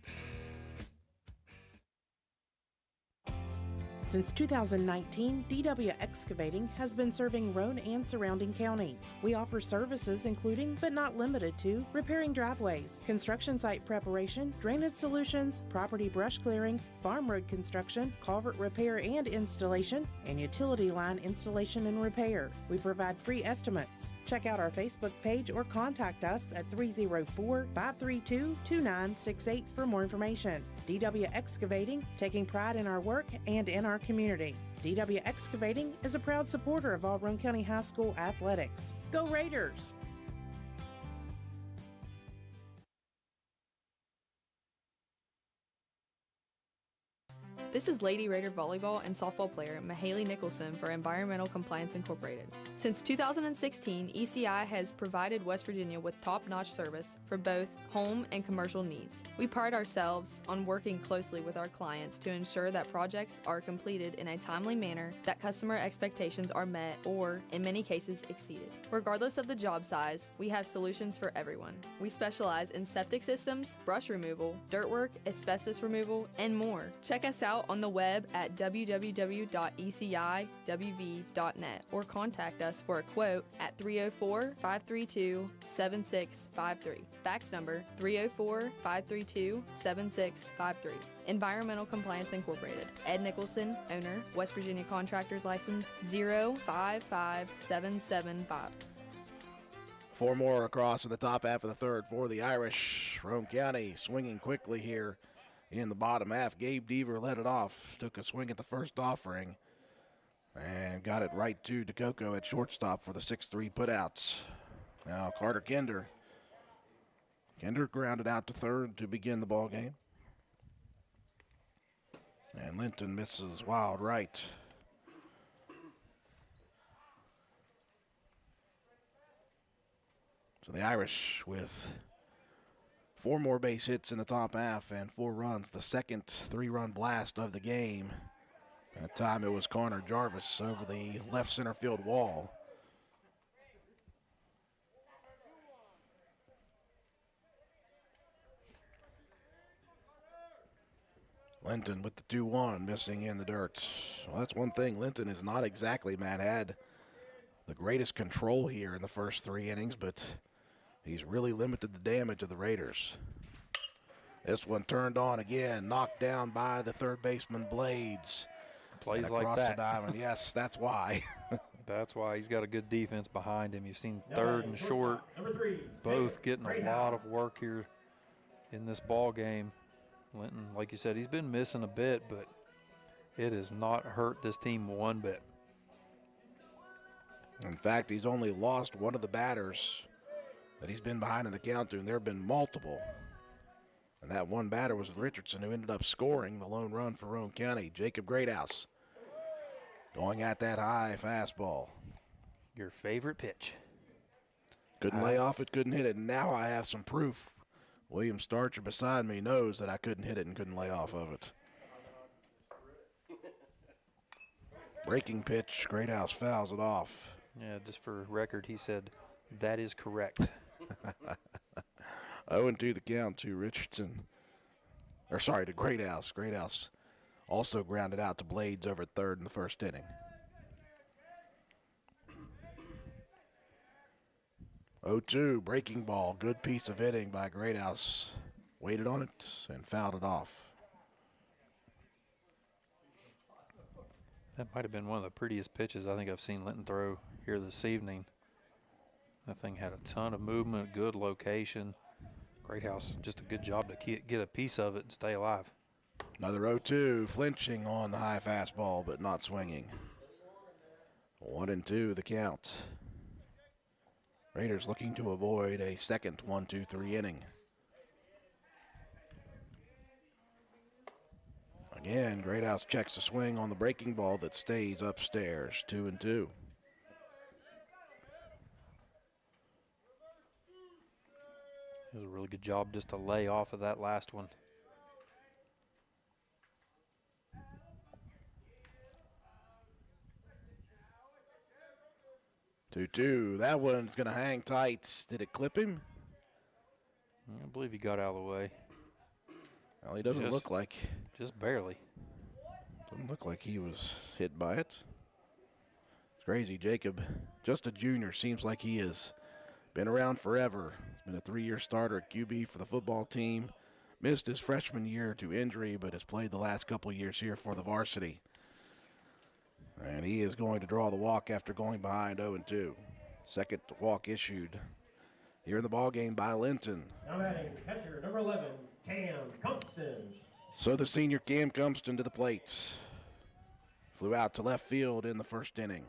Since 2019, DW Excavating has been serving Roane and surrounding counties. We offer services including, but not limited to, repairing driveways, construction site preparation, drainage solutions, property brush clearing, farm road construction, culvert repair and installation, and utility line installation and repair. We provide free estimates. Check out our Facebook page or contact us at 304-532-2968 for more information. DW Excavating, taking pride in our work and in our community. DW Excavating is a proud supporter of all Roane County High School athletics. Go Raiders! This is Lady Raider volleyball and softball player Mahaley Nicholson for Environmental Compliance Incorporated. Since 2016, ECI has provided West Virginia with top-notch service for both home and commercial needs. We pride ourselves on working closely with our clients to ensure that projects are completed in a timely manner, that customer expectations are met or, in many cases, exceeded. Regardless of the job size, we have solutions for everyone. We specialize in septic systems, brush removal, dirt work, asbestos removal, and more. Check us out on the web at www.eciwv.net or contact us for a quote at 304-532-7653. Fax number 304-532-7653. Environmental Compliance Incorporated. Ed Nicholson, owner, West Virginia Contractors License 055775. 4 more across in the top half of the third for the Irish. Roane County swinging quickly here in the bottom half. Gabe Deaver led it off, took a swing at the first offering, and got it right to DeCoco at shortstop for the 6-3 putouts. Now Carter Kinder grounded out to third to begin the ball game. And Linton misses wild right. So the Irish with 4 more base hits in the top half and 4 runs, the second 3-run blast of the game. That time it was Connor Jarvis over the left center field wall. Linton with the 2-1, missing in the dirt. Well, that's one thing. Linton is not exactly, Matt, had the greatest control here in the first 3 innings, but he's really limited the damage of the Raiders. This one turned on again, knocked down by the third baseman Blades. Plays and like across that. the diamond. Yes, that's why. That's why he's got a good defense behind him. You've seen third and short both getting a lot of work here in this ball game. Linton, like you said, he's been missing a bit, but it has not hurt this team one bit. In fact, he's only lost one of the batters that he's been behind in the count to, and there have been multiple. And that one batter was Richardson, who ended up scoring the lone run for Roane County. Jacob Greathouse going at that high fastball. Your favorite pitch. Couldn't lay off it, couldn't hit it. And now I have some proof. William Starcher beside me knows that I couldn't hit it and couldn't lay off of it. Breaking pitch, Greathouse fouls it off. Yeah, just for record, he said, that is correct. 0-2 the count to Richardson. Or sorry, to Greathouse. Greathouse also grounded out to Blades over at third in the first inning. 0-2, breaking ball. Good piece of hitting by Greathouse. Waited on it and fouled it off. That might have been one of the prettiest pitches I think I've seen Linton throw here this evening. That thing had a ton of movement, good location. Greathouse, just a good job to get a piece of it and stay alive. Another 0-2, flinching on the high fastball, but not swinging. 1-2 the count. Raiders looking to avoid a second 1-2-3 inning. Again, Greathouse checks a swing on the breaking ball that stays upstairs. 2-2. It was a really good job just to lay off of that last one. Two. That one's going to hang tight. Did it clip him? I believe he got out of the way. Well, he doesn't look like. Just barely. Doesn't look like he was hit by it. It's crazy. Jacob, just a junior, seems like he has been around forever. He's been a 3-year starter at QB for the football team. Missed his freshman year to injury, but has played the last couple of years here for the varsity. And he is going to draw the walk after going behind 0-2. Second walk issued here in the ball game by Linton. Now batting catcher number 11, Cam Compton. So the senior Cam Compton to the plate. Flew out to left field in the first inning.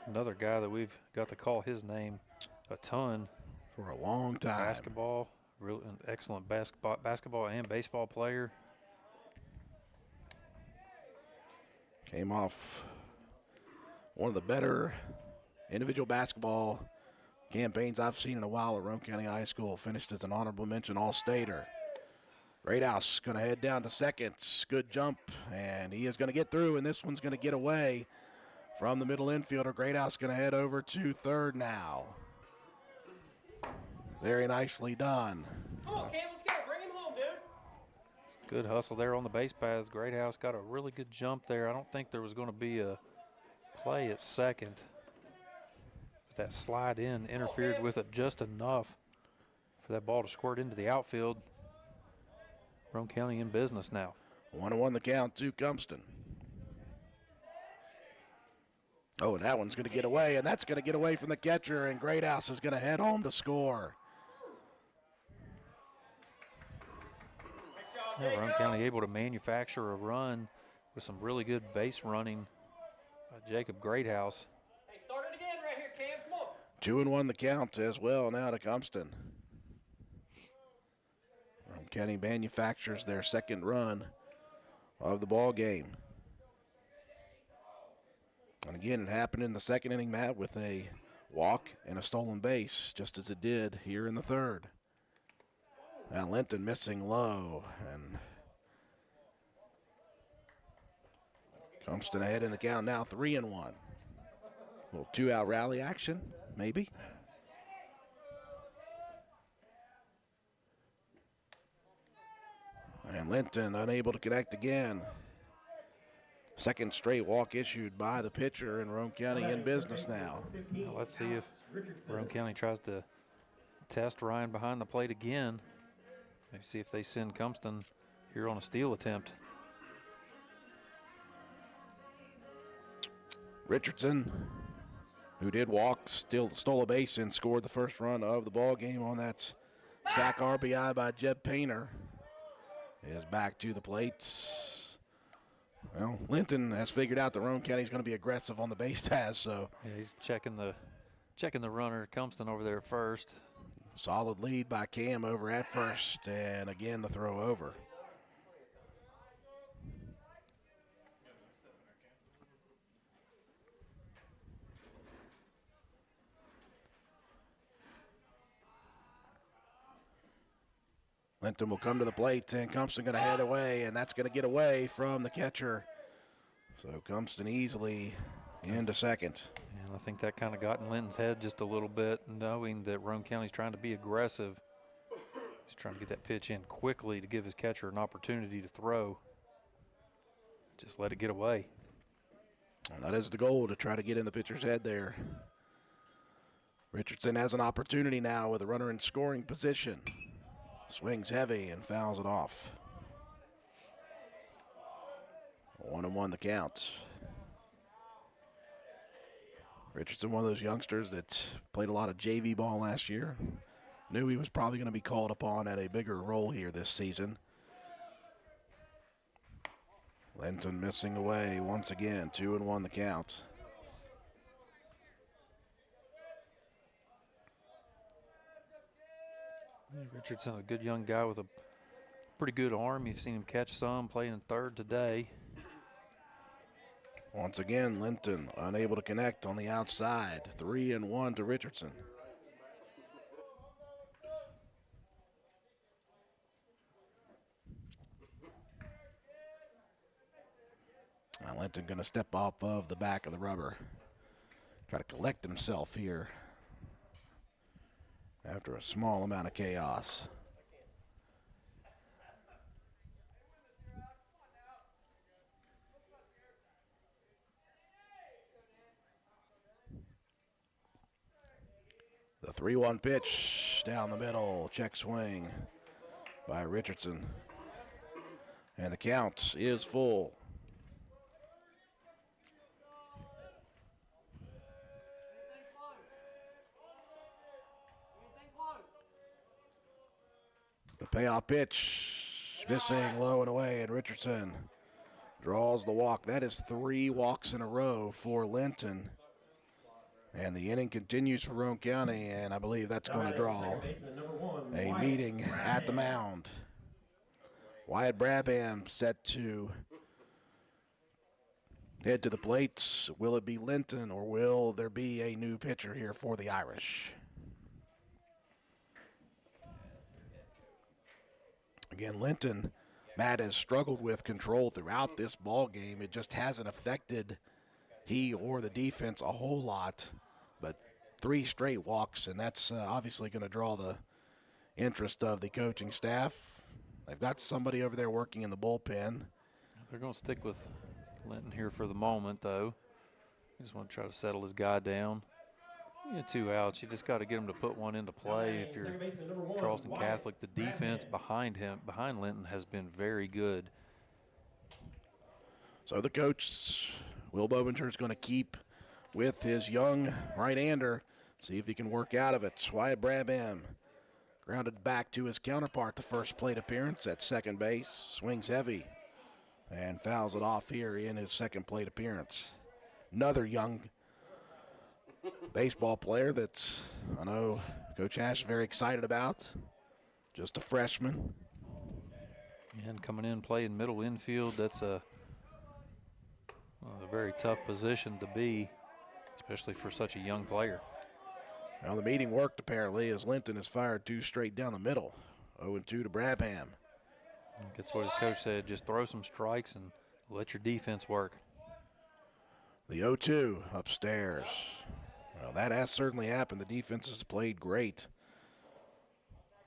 Another guy that we've got to call his name a ton. For a long time. Basketball, real an excellent basketball and baseball player. Came off one of the better individual basketball campaigns I've seen in a while at Roane County High School. Finished as an honorable mention All-Stater. Greathouse going to head down to second. Good jump, and he is going to get through, and this one's going to get away from the middle infielder. Greathouse going to head over to third now. Very nicely done. Come on, Cam, let's go. Bring him home, dude. Good hustle there on the base paths. Greathouse got a really good jump there. I don't think there was going to be a play at second. But that slide in interfered with it just enough for that ball to squirt into the outfield. Roane County in business now. 1-1 the count to Compton. Oh, and that one's going to get away, and that's going to get away from the catcher, and Greathouse is going to head home to score. Yeah, Roane County able to manufacture a run with some really good base running by Jacob Greathouse. Hey, start it again right here, Cam. Come on. 2-1 the count as well now to Compton. Roane County manufactures their second run of the ball game. And again, it happened in the second inning, Matt, with a walk and a stolen base, just as it did here in the third. Now Linton missing low, and Compton ahead in the count now, 3-1. Little two-out rally action, maybe. And Linton unable to connect again. Second straight walk issued by the pitcher, and Roane County in business now. Now let's see if Roane County tries to test Ryan behind the plate again. Maybe see if they send Compton here on a steal attempt. Richardson, who did walk, still stole a base and scored the first run of the ball game on that sac RBI by Jeb Painter, is back to the plate. Well, Linton has figured out that Roane County is going to be aggressive on the base pass, so yeah, he's checking the runner. Compton over there first. Solid lead by Cam over at first, and again the throw over. Linton will come to the plate, and Compton going to head away, and that's going to get away from the catcher. So Compton easily into second. And I think that kind of got in Linton's head just a little bit, knowing that Roane County's trying to be aggressive. He's trying to get that pitch in quickly to give his catcher an opportunity to throw. Just let it get away. Well, that is the goal, to try to get in the pitcher's head there. Richardson has an opportunity now with a runner in scoring position. Swings heavy and fouls it off. 1-1 the count. Richardson, one of those youngsters that played a lot of JV ball last year. Knew he was probably going to be called upon at a bigger role here this season. Linton missing away once again. 2-1 the count. Richardson, a good young guy with a pretty good arm. You've seen him catch some, playing in third today. Once again, Linton unable to connect on the outside. 3-1 to Richardson. Now Linton going to step off of the back of the rubber. Try to collect himself here after a small amount of chaos. The 3-1 pitch down the middle, check swing by Richardson. And the count is full. The payoff pitch, missing low and away, and Richardson draws the walk. That is 3 walks in a row for Linton. And the inning continues for Roane County, and I believe that's going to draw a meeting at the mound. Wyatt Brabham set to head to the plate. Will it be Linton, or will there be a new pitcher here for the Irish? Again, Linton, Matt, has struggled with control throughout this ball game. It just hasn't affected he or the defense a whole lot. But 3 straight walks, and that's obviously going to draw the interest of the coaching staff. They've got somebody over there working in the bullpen. They're going to stick with Linton here for the moment, though. They just want to try to settle his guy down. You get 2 outs. You just got to get him to put one into play. If you're Charleston Catholic, the defense behind Linton, has been very good. So the coach, Will Bobinger, is going to keep with his young right-hander, see if he can work out of it. Wyatt Brabham Grounded back to his counterpart, the first plate appearance at second base. Swings heavy and fouls it off here in his second plate appearance. Another young baseball player that I know Coach Ash is very excited about. Just a freshman. And coming in playing middle infield, that's a very tough position to be, especially for such a young player. Well, the meeting worked apparently as Linton has fired 2 straight down the middle. 0-2 to Brabham. That's what his coach said, just throw some strikes and let your defense work. The 0-2 upstairs. Well, that has certainly happened. The defense has played great.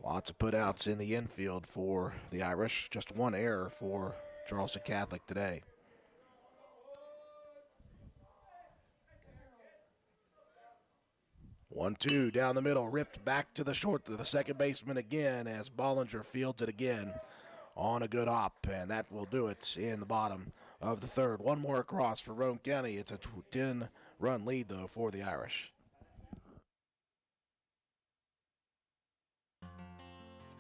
Lots of putouts in the infield for the Irish. Just one error for Charleston Catholic today. One-two down the middle, ripped back to the second baseman again as Bollinger fields it again on a good hop, and that will do it in the bottom of the third. One more across for Roane County. It's a 10-run lead, though, for the Irish.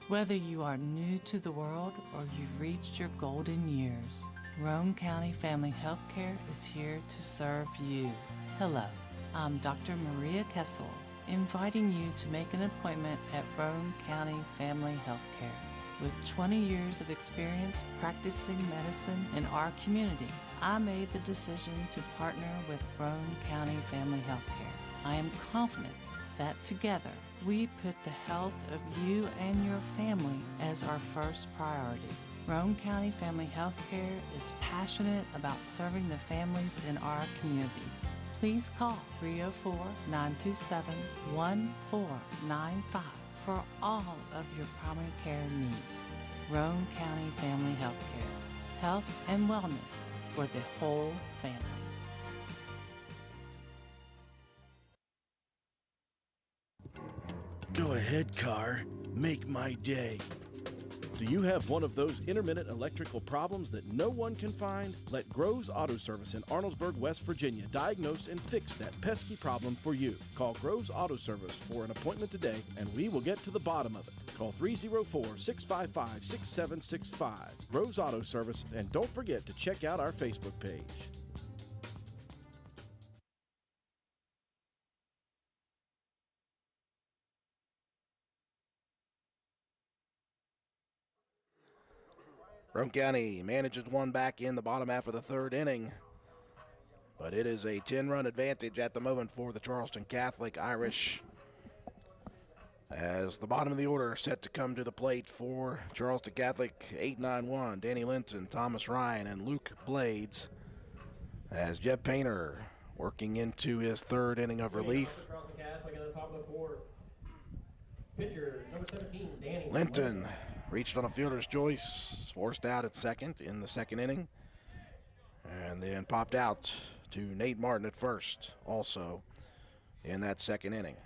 Whether you are new to the world or you've reached your golden years, Roane County Family Healthcare is here to serve you. Hello, I'm Dr. Maria Kessel, inviting you to make an appointment at Roane County Family Healthcare. With 20 years of experience practicing medicine in our community, I made the decision to partner with Roane County Family Healthcare. I am confident that together we put the health of you and your family as our first priority. Roane County Family Healthcare is passionate about serving the families in our community. Please call 304-927-1495 for all of your primary care needs. Roane County Family Healthcare. Health and wellness for the whole family. Go ahead, car. Make my day. Do you have one of those intermittent electrical problems that no one can find? Let Groves Auto Service in Arnoldesburg, West Virginia diagnose and fix that pesky problem for you. Call Groves Auto Service for an appointment today and we will get to the bottom of it. Call 304-655-6765. Groves Auto Service, and don't forget to check out our Facebook page. Roane County manages one back in the bottom half of the third inning, but it is a 10-run advantage at the moment for the Charleston Catholic Irish. As the bottom of the order set to come to the plate for Charleston Catholic, 8-9-1, Danny Linton, Thomas Ryan, and Luke Blades. As Jeb Painter working into his third inning of relief. Charleston Catholic at the top of the fourth. Pitcher, number 17, Danny Linton reached on a fielder's choice, forced out at second in the second inning, and then popped out to Nate Martin at first, also in that second inning.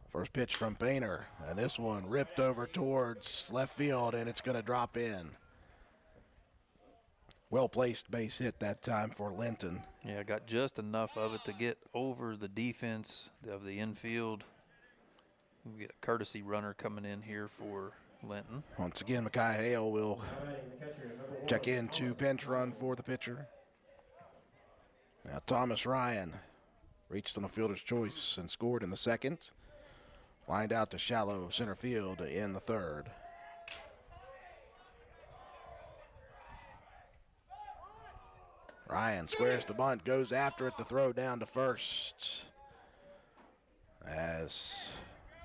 First pitch from Painter, and this one ripped over towards left field, and it's going to drop in. Well-placed base hit that time for Linton. Yeah, got just enough of it to get over the defense of the infield. We get a courtesy runner coming in here for Linton. Once again, Mekhi Hale will check in to pinch run for the pitcher. Now Thomas Ryan reached on a fielder's choice and scored in the second. Lined out to shallow center field in the third. Ryan squares the bunt, goes after it, the throw down to first. As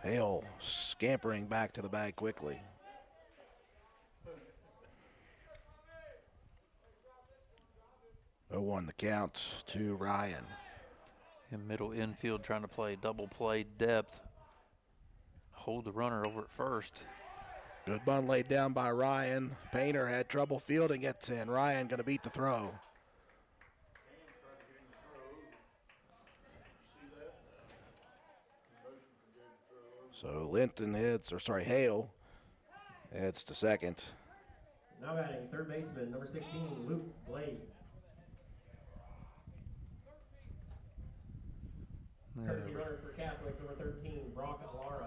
Hale scampering back to the bag quickly. Won the count to Ryan. In middle infield trying to play double play depth. Hold the runner over at first. Good bunt laid down by Ryan. Painter had trouble fielding it, and Ryan going to beat the throw. So Hale heads to second. Now batting third baseman, number 16, Luke Blades. Courtesy runner for Catholics, number 13, Brock Alara.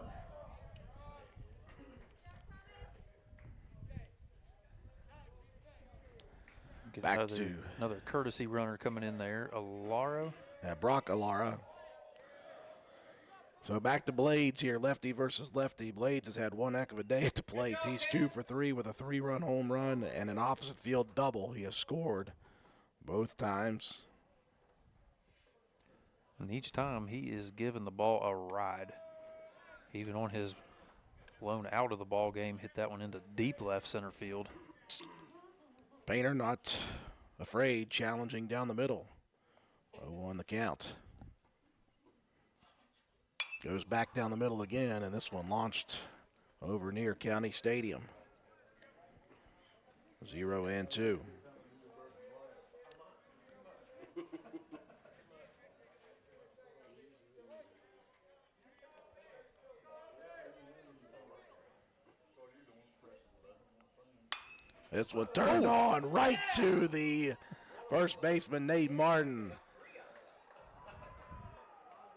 Get Back to another courtesy runner coming in there. Alaro. Yeah, Brock Alara. So back to Blades here, lefty versus lefty. Blades has had one heck of a day at the plate. He's 2 for 3 with a 3-run home run and an opposite field double. He has scored both times. And each time he is giving the ball a ride. Even on his lone out of the ball game, hit that one into deep left center field. Painter not afraid, challenging down the middle. 0 on the count. Goes back down the middle again, and this one launched over near County Stadium. 0-2. This one turned on right to the first baseman, Nate Martin.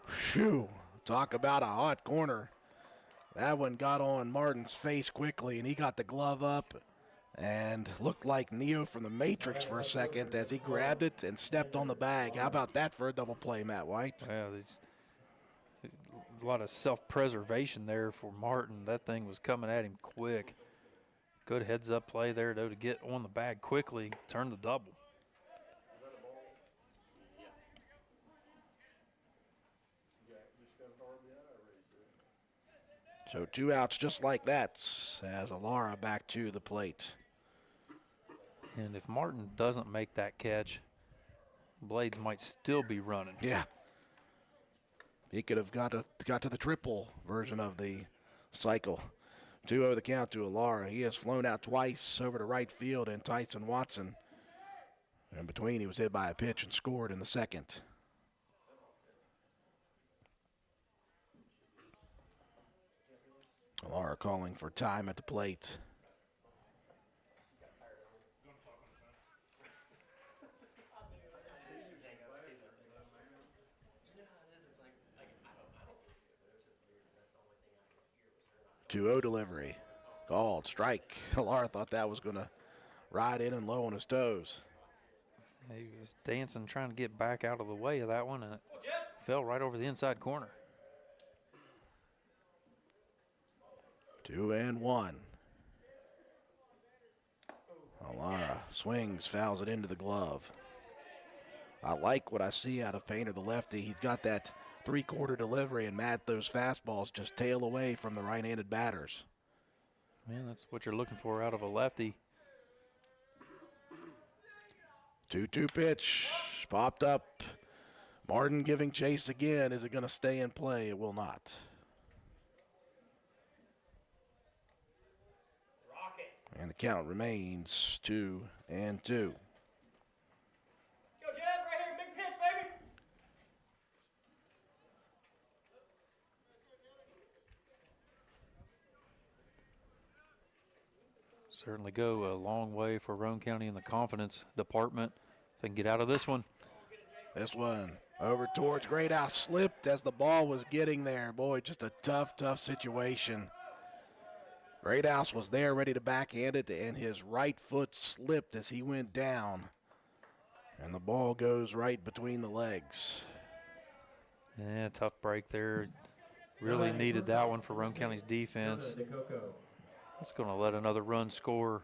Phew, talk about a hot corner. That one got on Martin's face quickly, and he got the glove up and looked like Neo from the Matrix for a second as he grabbed it and stepped on the bag. How about that for a double play, Matt White? Yeah, a lot of self-preservation there for Martin. That thing was coming at him quick. Good heads-up play there, though, to get on the bag quickly, turn the double. So 2 outs just like that as Alara back to the plate. And if Martin doesn't make that catch, Blades might still be running. Yeah. He could have got to the triple version of the cycle. 2-0 the count to Alara. He has flown out twice over to right field, and Tyson Watson. In between, he was hit by a pitch and scored in the second. Alara calling for time at the plate. Two-0 delivery. Called strike. Alara thought that was going to ride in and low on his toes. He was dancing, trying to get back out of the way of that one, and it fell right over the inside corner. 2-1. Alara swings, fouls it into the glove. I like what I see out of Painter, the lefty. He's got that three-quarter delivery, and Matt, those fastballs just tail away from the right-handed batters. Man, that's what you're looking for out of a lefty. 2-2 pitch, popped up. Martin giving chase again. Is it going to stay in play? It will not. And the count remains 2-2. Go, Jeb, right here, big pitch, baby. Certainly go a long way for Roane County in the confidence department. If they can get out of this one. This one over towards Greathouse, slipped as the ball was getting there. Boy, just a tough situation. Greathouse was there ready to backhand it, and his right foot slipped as he went down. And the ball goes right between the legs. Yeah, tough break there. Really needed that one for Roane County's defense. It's going to let another run score.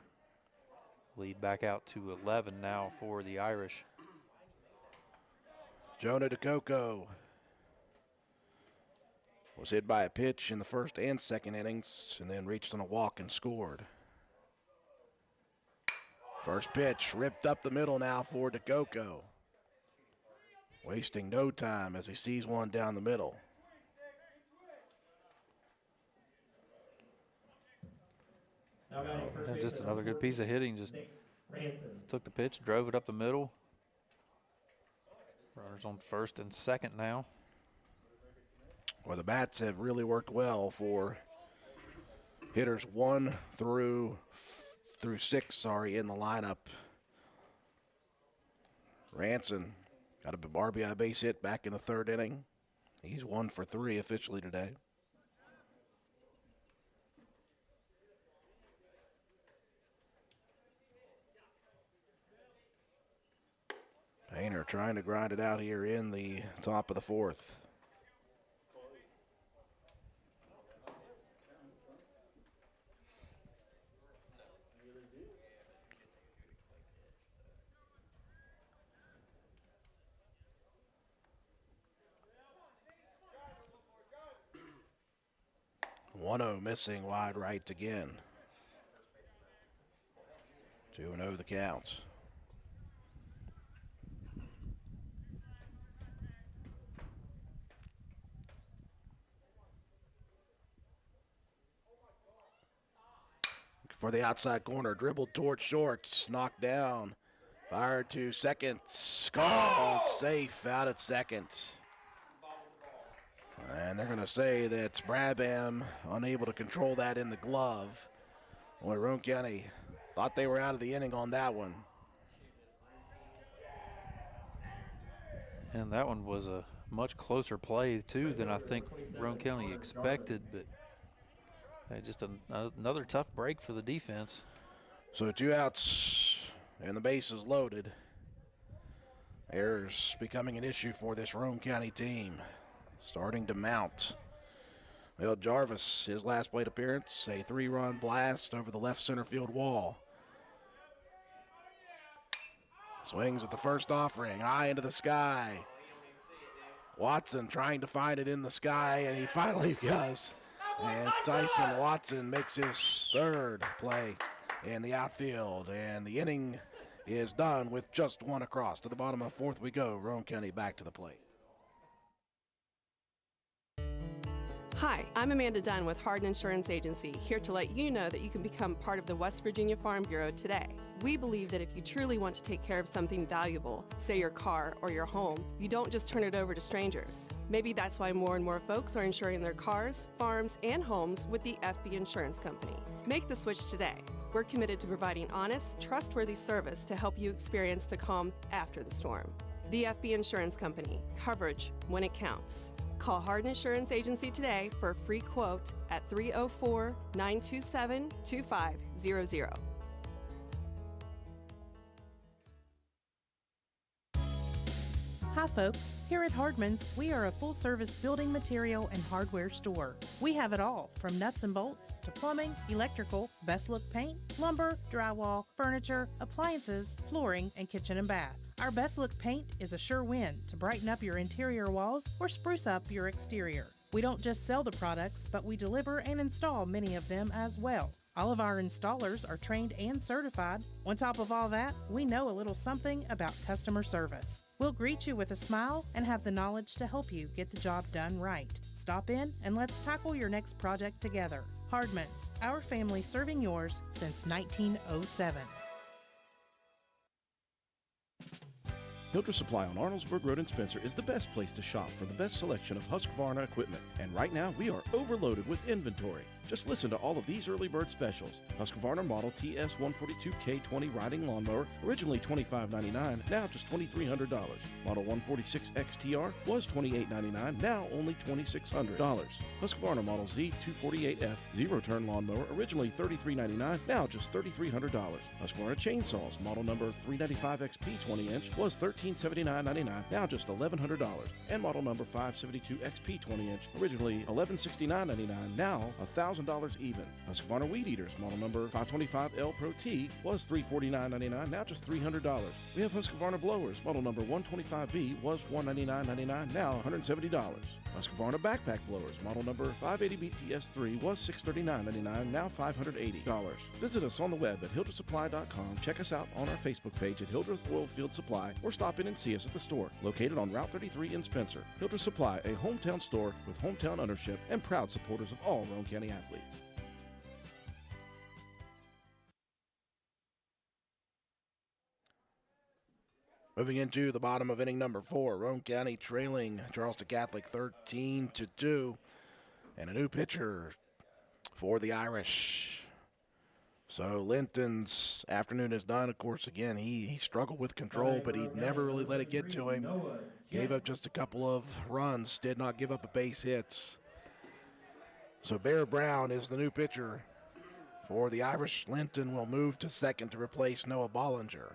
Lead back out to 11 now for the Irish. Jonah DeCoco was hit by a pitch in the first and second innings and then reached on a walk and scored. First pitch ripped up the middle now for DeCoco. Wasting no time as he sees one down the middle. Just another good piece of hitting. Just took the pitch, drove it up the middle. Runners on first and second now. Well, the bats have really worked well for hitters 1 through through 6 in the lineup. Ranson got a RBI base hit back in the 3rd inning. He's 1 for 3 officially today. Painter trying to grind it out here in the top of the 4th. One-0 missing wide right again. 2-0 the count. For the outside corner, dribbled towards shorts, knocked down, fired to second, called safe out at second. And they're going to say that Brabham unable to control that in the glove. Boy, Roane County thought they were out of the inning on that one. And that one was a much closer play, too, than I think Roane County expected, but just another tough break for the defense. So 2 outs and the base is loaded. Errors becoming an issue for this Roane County team. Starting to mount. Well, Jarvis, his last plate appearance, a 3-run blast over the left center field wall. Swings at the first offering, high into the sky. Watson trying to find it in the sky, and he finally does. And Tyson Watson makes his 3rd play in the outfield, and the inning is done with just 1 across. To the bottom of 4th we go. Roane County back to the plate. Hi, I'm Amanda Dunn with Hardin Insurance Agency, here to let you know that you can become part of the West Virginia Farm Bureau today. We believe that if you truly want to take care of something valuable, say your car or your home, you don't just turn it over to strangers. Maybe that's why more and more folks are insuring their cars, farms, and homes with the FB Insurance Company. Make the switch today. We're committed to providing honest, trustworthy service to help you experience the calm after the storm. The FB Insurance Company, coverage when it counts. Call Hardin Insurance Agency today for a free quote at 304-927-2500. Hi folks, here at Hardman's, we are a full-service building material and hardware store. We have it all, from nuts and bolts to plumbing, electrical, best look paint, lumber, drywall, furniture, appliances, flooring, and kitchen and bath. Our best look paint is a sure win to brighten up your interior walls or spruce up your exterior. We don't just sell the products, but we deliver and install many of them as well. All of our installers are trained and certified. On top of all that, we know a little something about customer service. We'll greet you with a smile and have the knowledge to help you get the job done right. Stop in and let's tackle your next project together. Hardman's, our family serving yours since 1907. Hiltra Supply on Arnold'sburg Road in Spencer is the best place to shop for the best selection of Husqvarna equipment. And right now, we are overloaded with inventory. Just listen to all of these early bird specials. Husqvarna model TS142K20 riding lawnmower, originally $25.99, now just $2,300. Model 146 XTR was $28.99, now only $2,600. Husqvarna model Z248F zero-turn lawnmower, originally $33.99, now just $3,300. Husqvarna chainsaws, model number 395XP 20-inch, was $1,379.99, now just $1,100. And model number 572XP 20-inch, originally $1,169.99, now $1,000 even. Husqvarna Weed Eaters, model number 525L Pro T, was $349.99, now just $300. We have Husqvarna Blowers, model number 125B, was $199.99, now $170. Husqvarna Backpack Blowers, model number 580BTS3, was $639.99, now $580. Visit us on the web at HildraSupply.com, check us out on our Facebook page at Hildreth Oilfield Supply, or stop in and see us at the store, located on Route 33 in Spencer. Hildreth Supply, a hometown store with hometown ownership and proud supporters of all Roane County athletes. Moving into the bottom of inning number 4, Roane County trailing Charleston Catholic 13-2. And a new pitcher for the Irish. So Linton's afternoon is done. Of course, again, he struggled with control, but he never really let it get to him. Gave up just a couple of runs, did not give up a base hits. So Bear Brown is the new pitcher for the Irish. Linton will move to second to replace Noah Bollinger.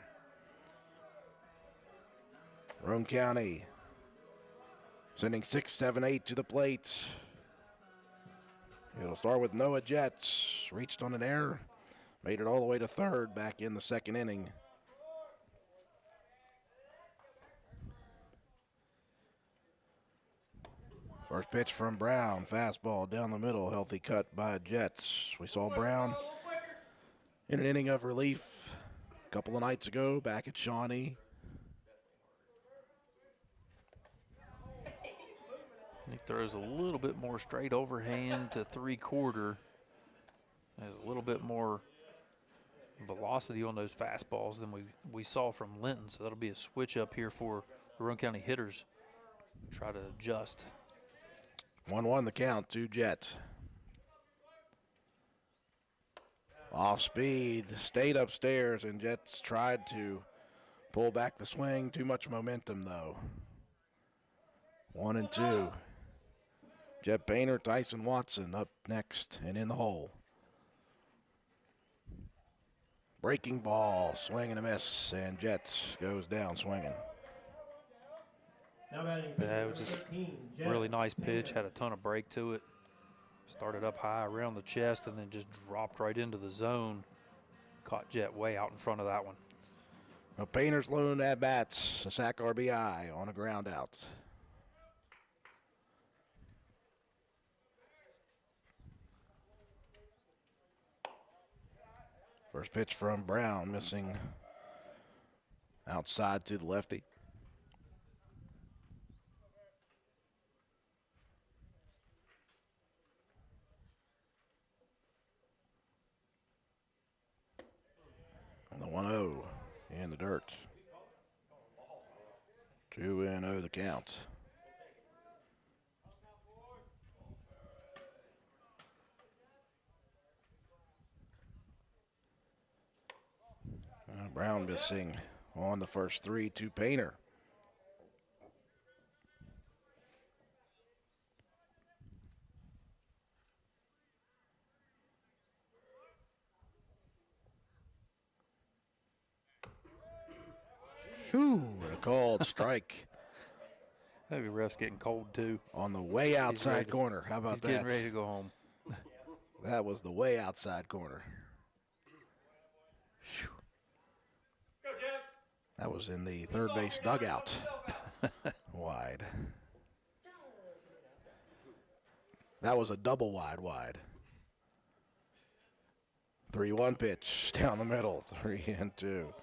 Roane County sending 6, 7, 8 to the plate. It'll start with Noah Jets. Reached on an error. Made it all the way to third back in the second inning. First pitch from Brown. Fastball down the middle. Healthy cut by Jets. We saw Brown in an inning of relief a couple of nights ago back at Shawnee. He throws a little bit more straight overhand to 3/4. Has a little bit more velocity on those fastballs than we saw from Linton. So that'll be a switch up here for the Roane County hitters. Try to adjust. 1-1 the count to Jets. Off speed, stayed upstairs, and Jets tried to pull back the swing. Too much momentum, though. 1-2. Jet Painter, Tyson Watson up next and in the hole. Breaking ball, swing and a miss, and Jets goes down swinging. Yeah, it was just really nice pitch, had a ton of break to it. Started up high around the chest and then just dropped right into the zone. Caught Jet way out in front of that one. Well, Painter's lone at bats, a sac RBI on a ground out. First pitch from Brown, missing outside to the lefty. On the 1-0 in the dirt. 2-0 the count. Brown missing on the first 3 to Painter. Shoo, a called strike. Maybe the ref's getting cold too. On the way outside corner. How about that? He's getting ready to go home. That was the way outside corner. Whew. That was in the third base dugout. Wide. That was a double wide. 3-1 pitch down the middle. 3-2.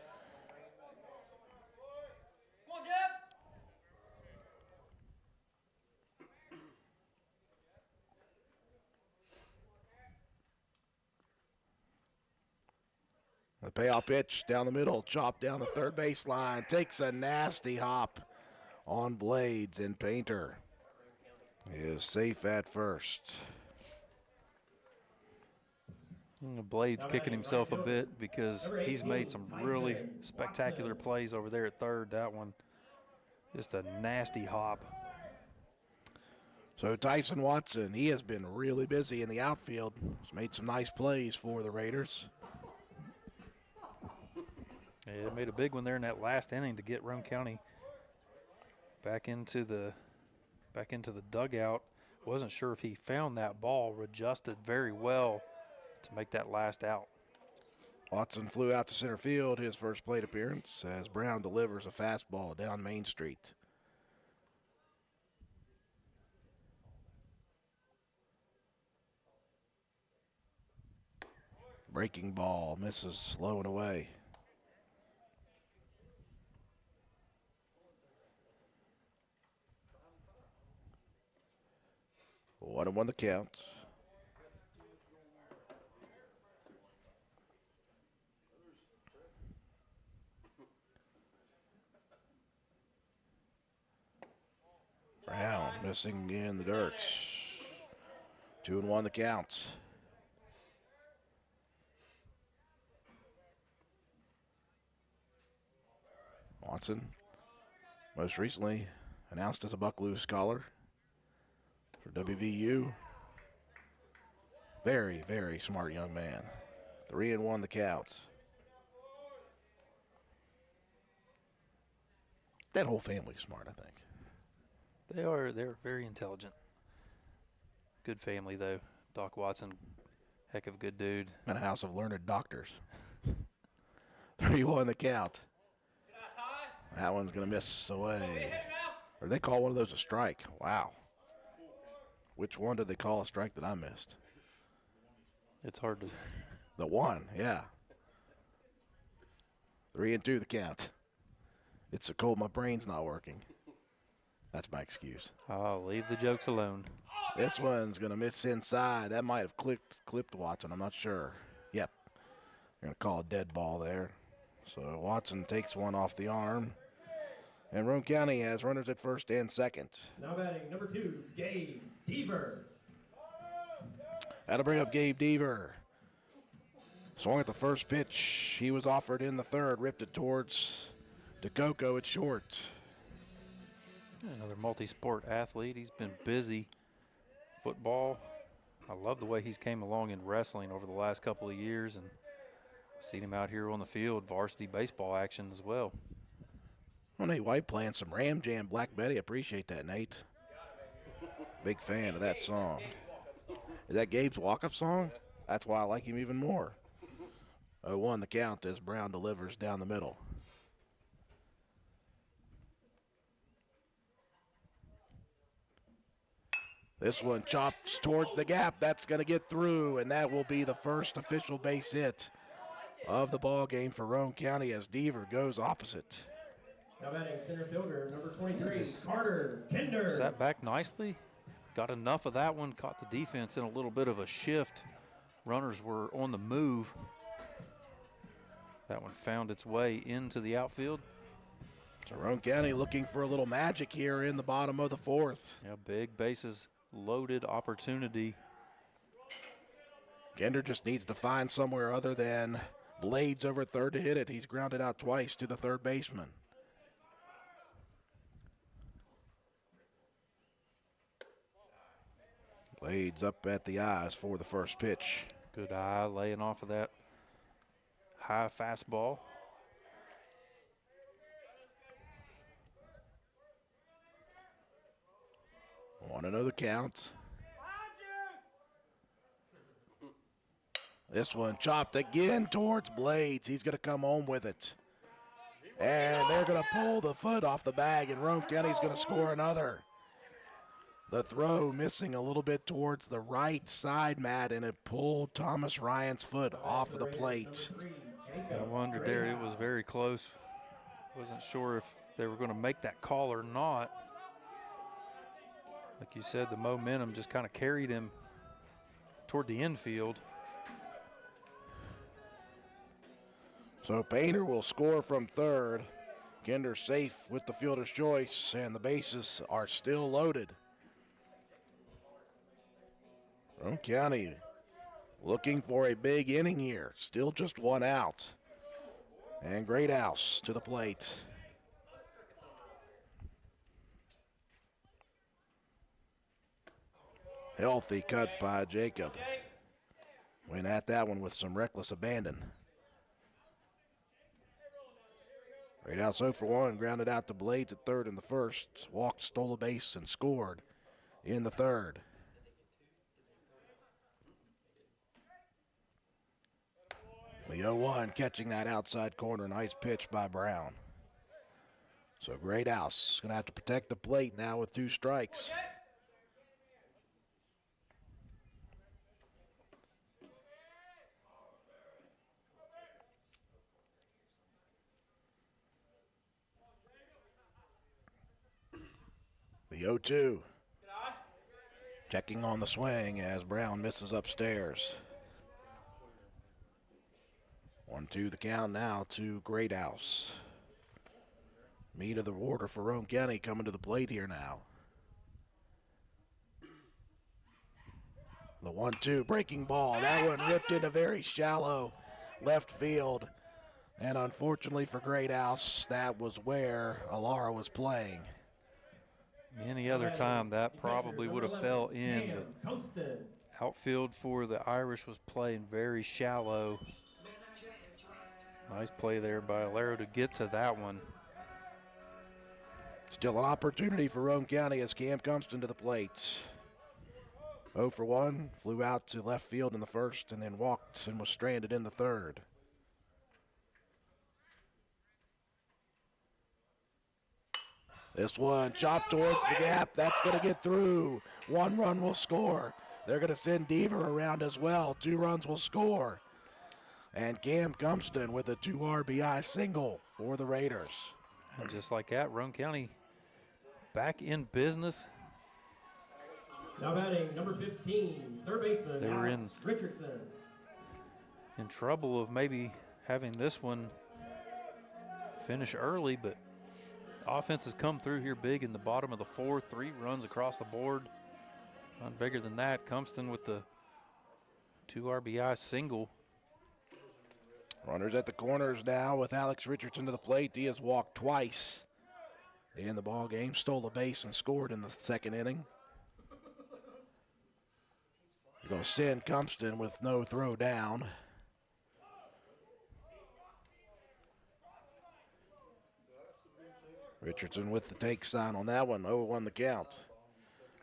The payoff pitch down the middle, chopped down the third base line, takes a nasty hop on Blades, and Painter is safe at first. Blades kicking himself a bit because he's made some really spectacular plays over there at third. That one, just a nasty hop. So Tyson Watson, he has been really busy in the outfield. He's made some nice plays for the Raiders. Yeah, they made a big one there in that last inning to get Roane County back into the dugout. Wasn't sure if he found that ball, adjusted very well to make that last out. Watson flew out to center field, his first plate appearance, as Brown delivers a fastball down Main Street. Breaking ball, misses low and away. One and one the count. Brown missing in the dirt. 2-1 the count. Watson, most recently announced as a Bucklew Scholar for WVU. Very, very smart young man. 3-1 the count. That whole family's smart, I think. They're very intelligent. Good family, though. Doc Watson, heck of a good dude. And a house of learned doctors. 3-1 the count. That one's going to miss away. Or they call one of those a strike. Wow. Which one did they call a strike that I missed? It's hard to. The one, yeah. 3-2 the count. It's so cold my brain's not working. That's my excuse. I'll leave the jokes alone. This one's going to miss inside. That might have clipped Watson. I'm not sure. Yep. They're going to call a dead ball there. So Watson takes one off the arm. And Roane County has runners at first and second. Now batting number 2, Gabe Deaver. That'll bring up Gabe Deaver. Swung at the first pitch. He was offered in the third. Ripped it towards DeCoco at short. Another multi-sport athlete. He's been busy. Football. I love the way he's came along in wrestling over the last couple of years, and seen him out here on the field, varsity baseball action as well. Well, Nate White playing some Ram Jam Black Betty. Appreciate that, Nate. Big fan of that song. Is that Gabe's walk-up song? That's why I like him even more. 0-1 the count as Brown delivers down the middle. This one chops towards the gap. That's going to get through, and that will be the first official base hit of the ball game for Roane County as Deaver goes opposite. Now batting center fielder number 23, Carter Kinder. Sat back nicely. Got enough of that one. Caught the defense in a little bit of a shift. Runners were on the move. That one found its way into the outfield. So Roane County looking for a little magic here in the bottom of the fourth. Yeah, big bases loaded opportunity. Kinder just needs to find somewhere other than Blades over third to hit it. He's grounded out twice to the third baseman. Blades up at the eyes for the first pitch. Good eye laying off of that high fastball. Want to know the count. This one chopped again towards Blades. He's going to come home with it. And they're going to pull the foot off the bag, and Roane County's going to score another. The throw missing a little bit towards the right side, Matt, and it pulled Thomas Ryan's foot off of the plate. I wondered there, it was very close. Wasn't sure if they were going to make that call or not. Like you said, the momentum just kind of carried him toward the infield. So Painter will score from third. Kinder safe with the fielder's choice, and the bases are still loaded. Roane County looking for a big inning here. Still just one out. And Greathouse to the plate. Healthy cut by Jacob. Went at that one with some reckless abandon. Greathouse 0 for 1, grounded out to Blades at third in the first. Walked, stole a base, and scored in the third. The 0-1 catching that outside corner. Nice pitch by Brown. So Greathouse going to have to protect the plate now with 2 strikes. The 0-2. Checking on the swing as Brown misses upstairs. 1-2 the count now to Greathouse. Meat of the order for Roane County coming to the plate here now. The 1-2 breaking ball. That one ripped into very shallow left field. And unfortunately for Great House, that was where Alara was playing. Any other time, that probably would have fell in, but outfield for the Irish was playing very shallow. Nice play there by Alero to get to that one. Still an opportunity for Roane County as Cam Cumston to the plate. 0 for 1, flew out to left field in the first and then walked and was stranded in the third. This one chopped towards the gap. That's going to get through. 1 run will score. They're going to send Deaver around as well. 2 runs will score. And Cam Cumston with a 2 RBI single for the Raiders. And just like that, Roane County back in business. Now batting number 15, third baseman, They were Alex Richardson. in trouble of maybe having this one finish early, but offense has come through here big in the bottom of the fourth. 3 runs across the board. None bigger than that. Cumston with the 2 RBI single. Runners at the corners now with Alex Richardson to the plate. He has walked twice in the ball game, stole a base and scored in the second inning. You're going to send Cumston with no throw down. Richardson with the take sign on that one. 0-1 the count.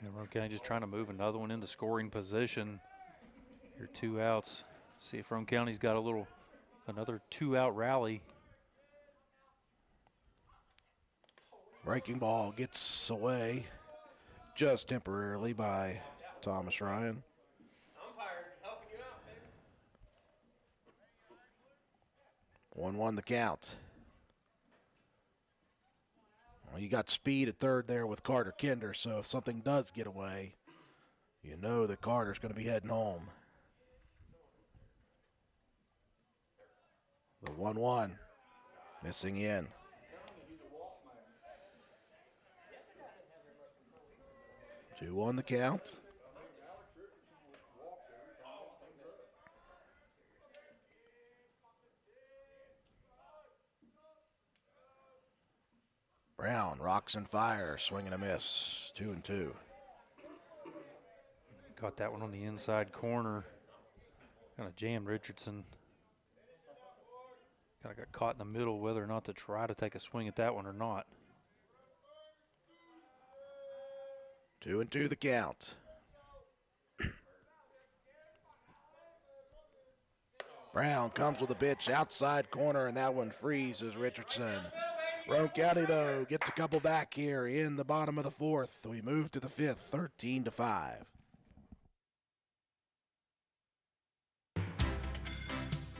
And Roane County just trying to move another one into scoring position. Here 2 outs. See if Roane County's got another 2-out rally. Breaking ball gets away just temporarily by Thomas Ryan. 1-1 the count. Well, you got speed at third there with Carter Kinder, so if something does get away, you know that Carter's going to be heading home. The 1-1 missing in. Two on the count. Brown rocks and fires, swing and a miss. 2-2. Caught that one on the inside corner. Kind of jammed Richardson. Kind of got caught in the middle whether or not to try to take a swing at that one or not. 2-2 the count. Brown comes with a pitch outside corner, and that one freezes Richardson. Roane County, though, gets a couple back here in the bottom of the fourth. We move to the fifth, 13-5.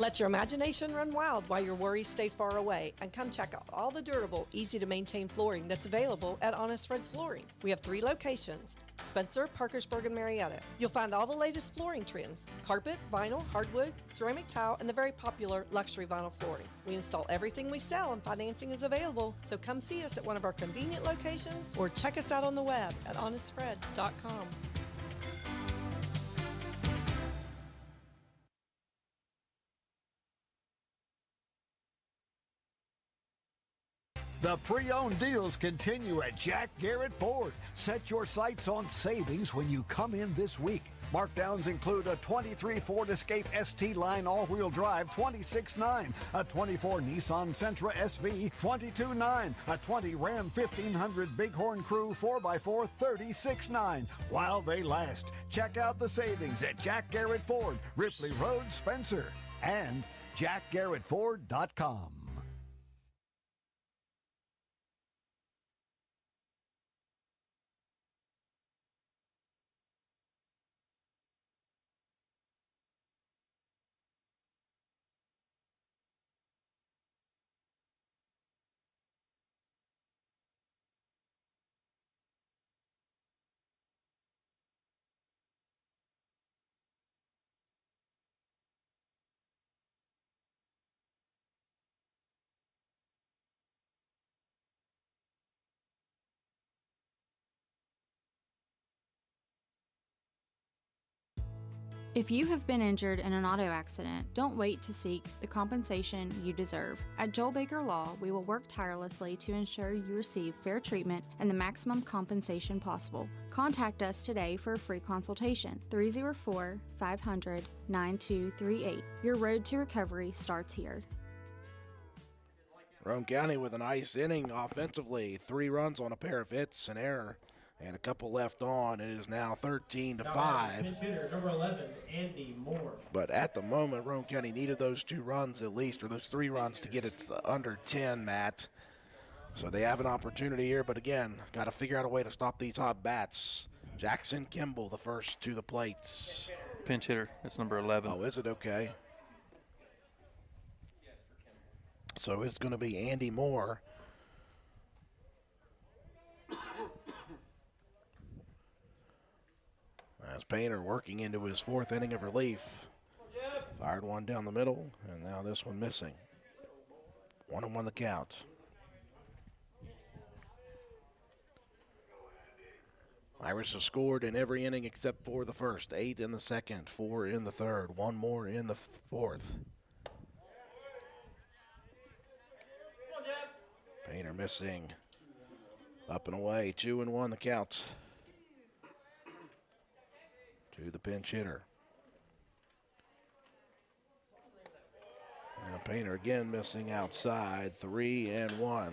Let your imagination run wild while your worries stay far away, and come check out all the durable, easy-to-maintain flooring that's available at Honest Fred's Flooring. We have 3 locations: Spencer, Parkersburg, and Marietta. You'll find all the latest flooring trends: carpet, vinyl, hardwood, ceramic tile, and the very popular luxury vinyl flooring. We install everything we sell, and financing is available, so come see us at one of our convenient locations or check us out on the web at honestfreds.com. The pre-owned deals continue at Jack Garrett Ford. Set your sights on savings when you come in this week. Markdowns include a 23 Ford Escape ST Line all-wheel drive, $26,900, a 24 Nissan Sentra SV, $22,900, a 20 Ram 1500 Bighorn Crew 4x4, $36,900. While they last, check out the savings at Jack Garrett Ford, Ripley Road, Spencer, and jackgarrettford.com. If you have been injured in an auto accident, don't wait to seek the compensation you deserve. At Joel Baker Law, we will work tirelessly to ensure you receive fair treatment and the maximum compensation possible. Contact us today for a free consultation. 304-500-9238. Your road to recovery starts here. Roane County with a nice inning offensively. 3 runs on a pair of hits, an error, and a couple left on. It is now 13-5. Pinch hitter, number 11, Andy Moore. But at the moment, Roane County needed those 2 runs at least, or those 3 runs to get it under 10, Matt. So they have an opportunity here, but again, got to figure out a way to stop these hot bats. Jackson Kimball, the first to the plate. Pinch hitter, that's number 11. Oh, is it? Okay. So it's going to be Andy Moore. As Painter working into his 4th inning of relief. Fired one down the middle, and now this one missing. 1-1 the count. Irish have scored in every inning except for the first. 8 in the second, 4 in the third, 1 more in the 4th. Painter missing. Up and away, 2-1 the count. To the pinch hitter. And Painter again missing outside, 3-1.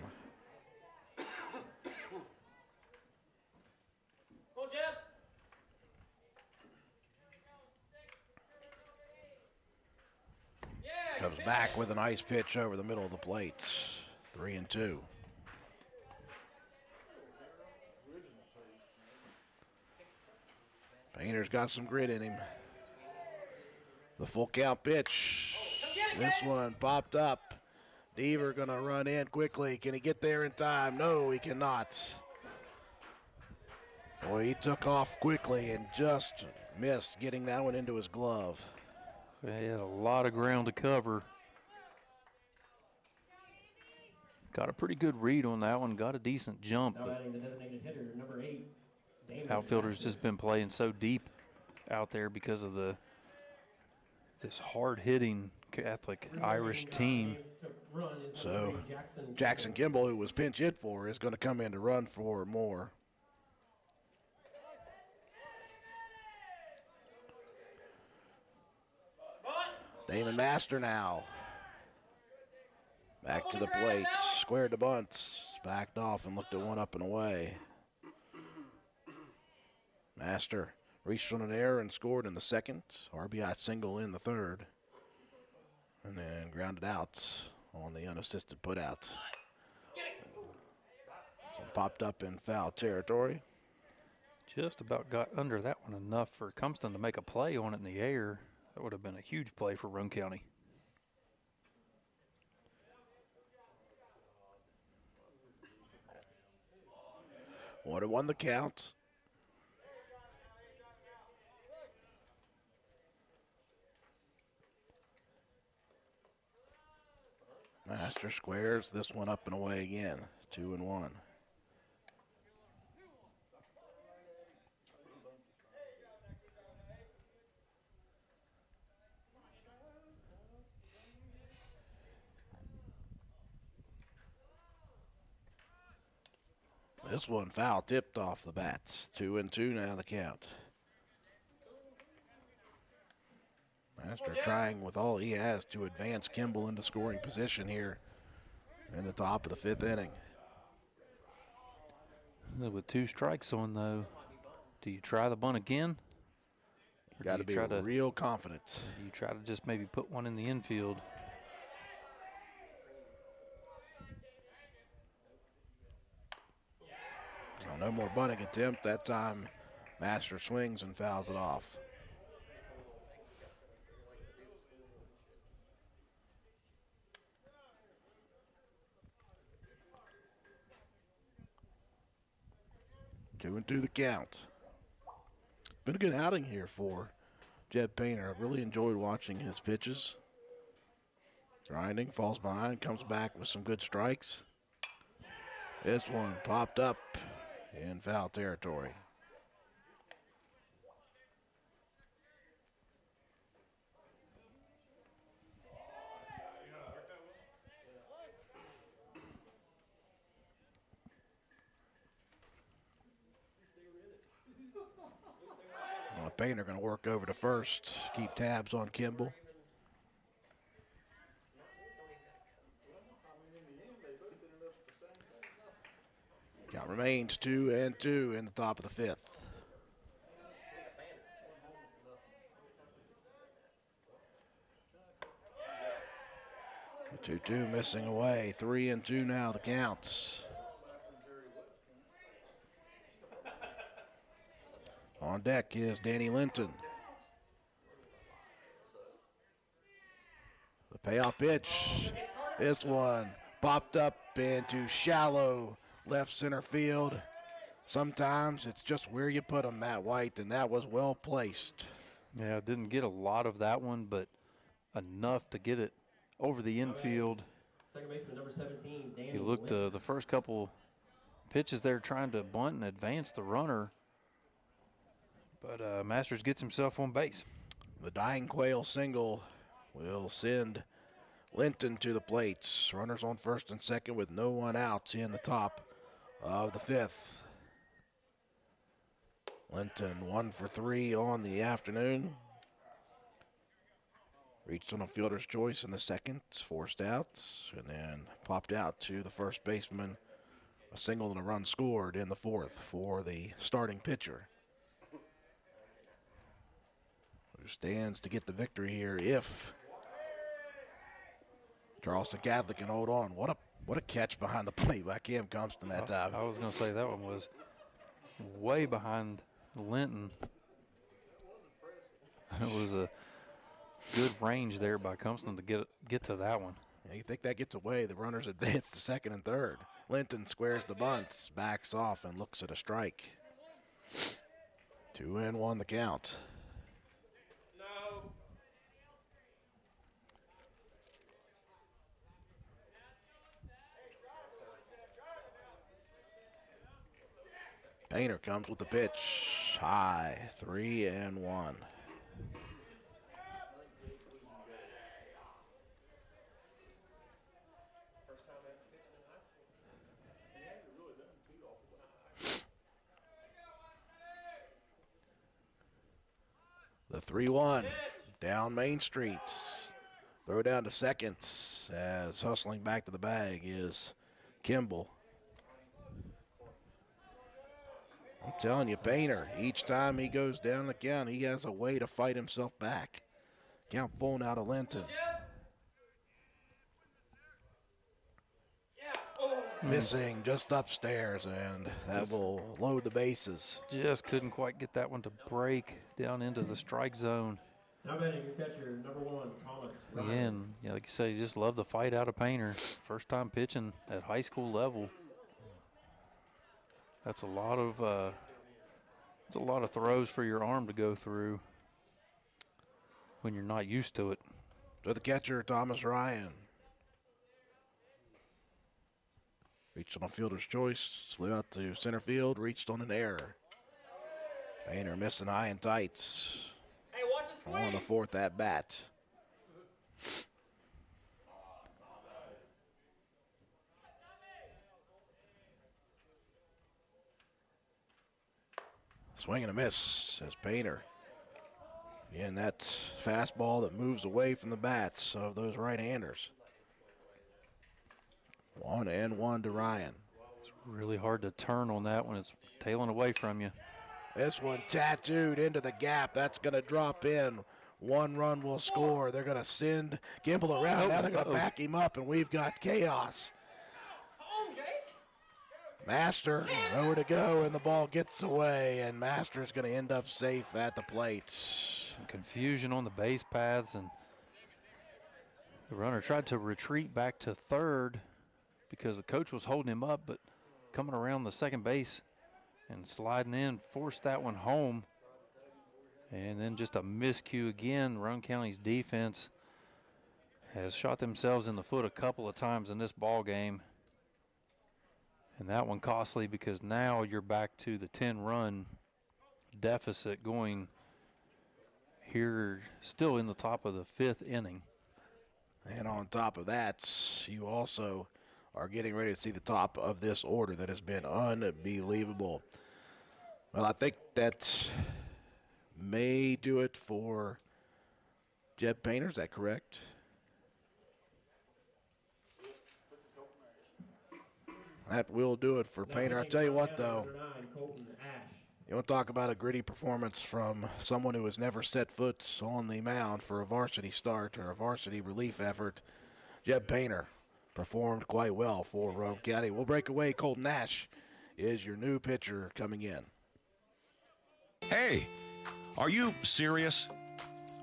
Comes back with a nice pitch over the middle of the plate, 3-2. Painter's got some grit in him. The full count pitch. This one popped up. Deaver gonna run in quickly. Can he get there in time? No, he cannot. Boy, he took off quickly and just missed getting that one into his glove. He had a lot of ground to cover. Got a pretty good read on that one. Got a decent jump. Now adding the designated hitter, number 8. Outfielder's just been playing so deep out there because of this hard-hitting Catholic Irish team. So Jackson Kimball, who was pinch hit for, is going to come in to run for Moore. Damon Master now. Back to the plate, squared the bunts, backed off and looked at one up and away. Master reached on an error and scored in the second. RBI single in the third. And then grounded out on the unassisted putout. So popped up in foul territory. Just about got under that one enough for Compton to make a play on it in the air. That would have been a huge play for Roane County. One to one the count. Master squares this one up and away again. 2-1. This one foul tipped off the bats. 2-2 now the count. Master trying with all he has to advance Kimball into scoring position here in the top of the 5th inning. With 2 strikes on, though, do you try the bunt again? Got to be real confident. Do you try to just maybe put one in the infield? No more bunting attempt. That time Master swings and fouls it off. Two and two the count. Been a good outing here for Jed Painter. I've really enjoyed watching his pitches. Grinding, falls behind, comes back with some good strikes. This one popped up in foul territory. Painter going to work over to first, keep tabs on Kimball. Count remains 2-2 in the top of the fifth. The 2-2 missing away. 3-2 now the counts. On deck is Danny Linton. The payoff pitch. This one popped up into shallow left center field. Sometimes it's just where you put them, Matt White, and that was well placed. Yeah, didn't get a lot of that one, but enough to get it over the infield. Second baseman number 17, Danny. You looked the first couple pitches there trying to bunt and advance the runner, but Masters gets himself on base. The Dying Quail single will send Linton to the plate. Runners on first and second with no one out in the top of the fifth. Linton 1 for 3 on the afternoon. Reached on a fielder's choice in the second, forced out, and then popped out to the first baseman. A single and a run scored in the fourth for the starting pitcher, who stands to get the victory here if Charleston Catholic can hold on. What a catch behind the plate by Cam Compton that time. I was going to say that one was way behind Linton. It was a good range there by Compton to get to that one. Yeah, you think that gets away, the runners advance to second and third. Linton squares the bunts, backs off, and looks at a strike. 2-1 the count. Painter comes with the pitch, high, 3-1. The 3-1 down Main Street. Throw down to second as hustling back to the bag is Kimball. I'm telling you, Painter, each time he goes down the count, he has a way to fight himself back. Count full now to Linton. Missing just upstairs, and that will load the bases. Just couldn't quite get that one to break down into the strike zone. Now batting your catcher, number 1, Thomas Roane. Again, yeah, like you say, you just love the fight out of Painter. First time pitching at high school level. That's a lot of throws for your arm to go through when you're not used to it. To the catcher, Thomas Ryan. Reached on a fielder's choice, flew out to center field, reached on an error. Painter missing high and tights. Hey, watch the squeeze. On the fourth at bat. Swing and a miss as Painter. Again, that's fastball that moves away from the bats of those right-handers. 1-1 to Ryan. It's really hard to turn on that when it's tailing away from you. This one tattooed into the gap. That's going to drop in. 1 run will score. They're going to send Kimball around. Now they're going to back him up, and we've got chaos. Master, nowhere to go, and the ball gets away, and Master's going to end up safe at the plate. Some confusion on the base paths, and the runner tried to retreat back to third because the coach was holding him up, but coming around the second base and sliding in, forced that one home. And then just a miscue again. Roane County's defense has shot themselves in the foot a couple of times in this ball game. And that one costly because now you're back to the 10-run deficit going here still in the top of the fifth inning. And on top of that, you also are getting ready to see the top of this order that has been unbelievable. Well, I think that may do it for Jeb Painter. Is that correct? That will do it for Painter. I tell you what, though, you want to talk about a gritty performance from someone who has never set foot on the mound for a varsity start or a varsity relief effort. Jeb Painter performed quite well for Roane County. We'll break away. Colton Nash is your new pitcher coming in. Hey, are you serious?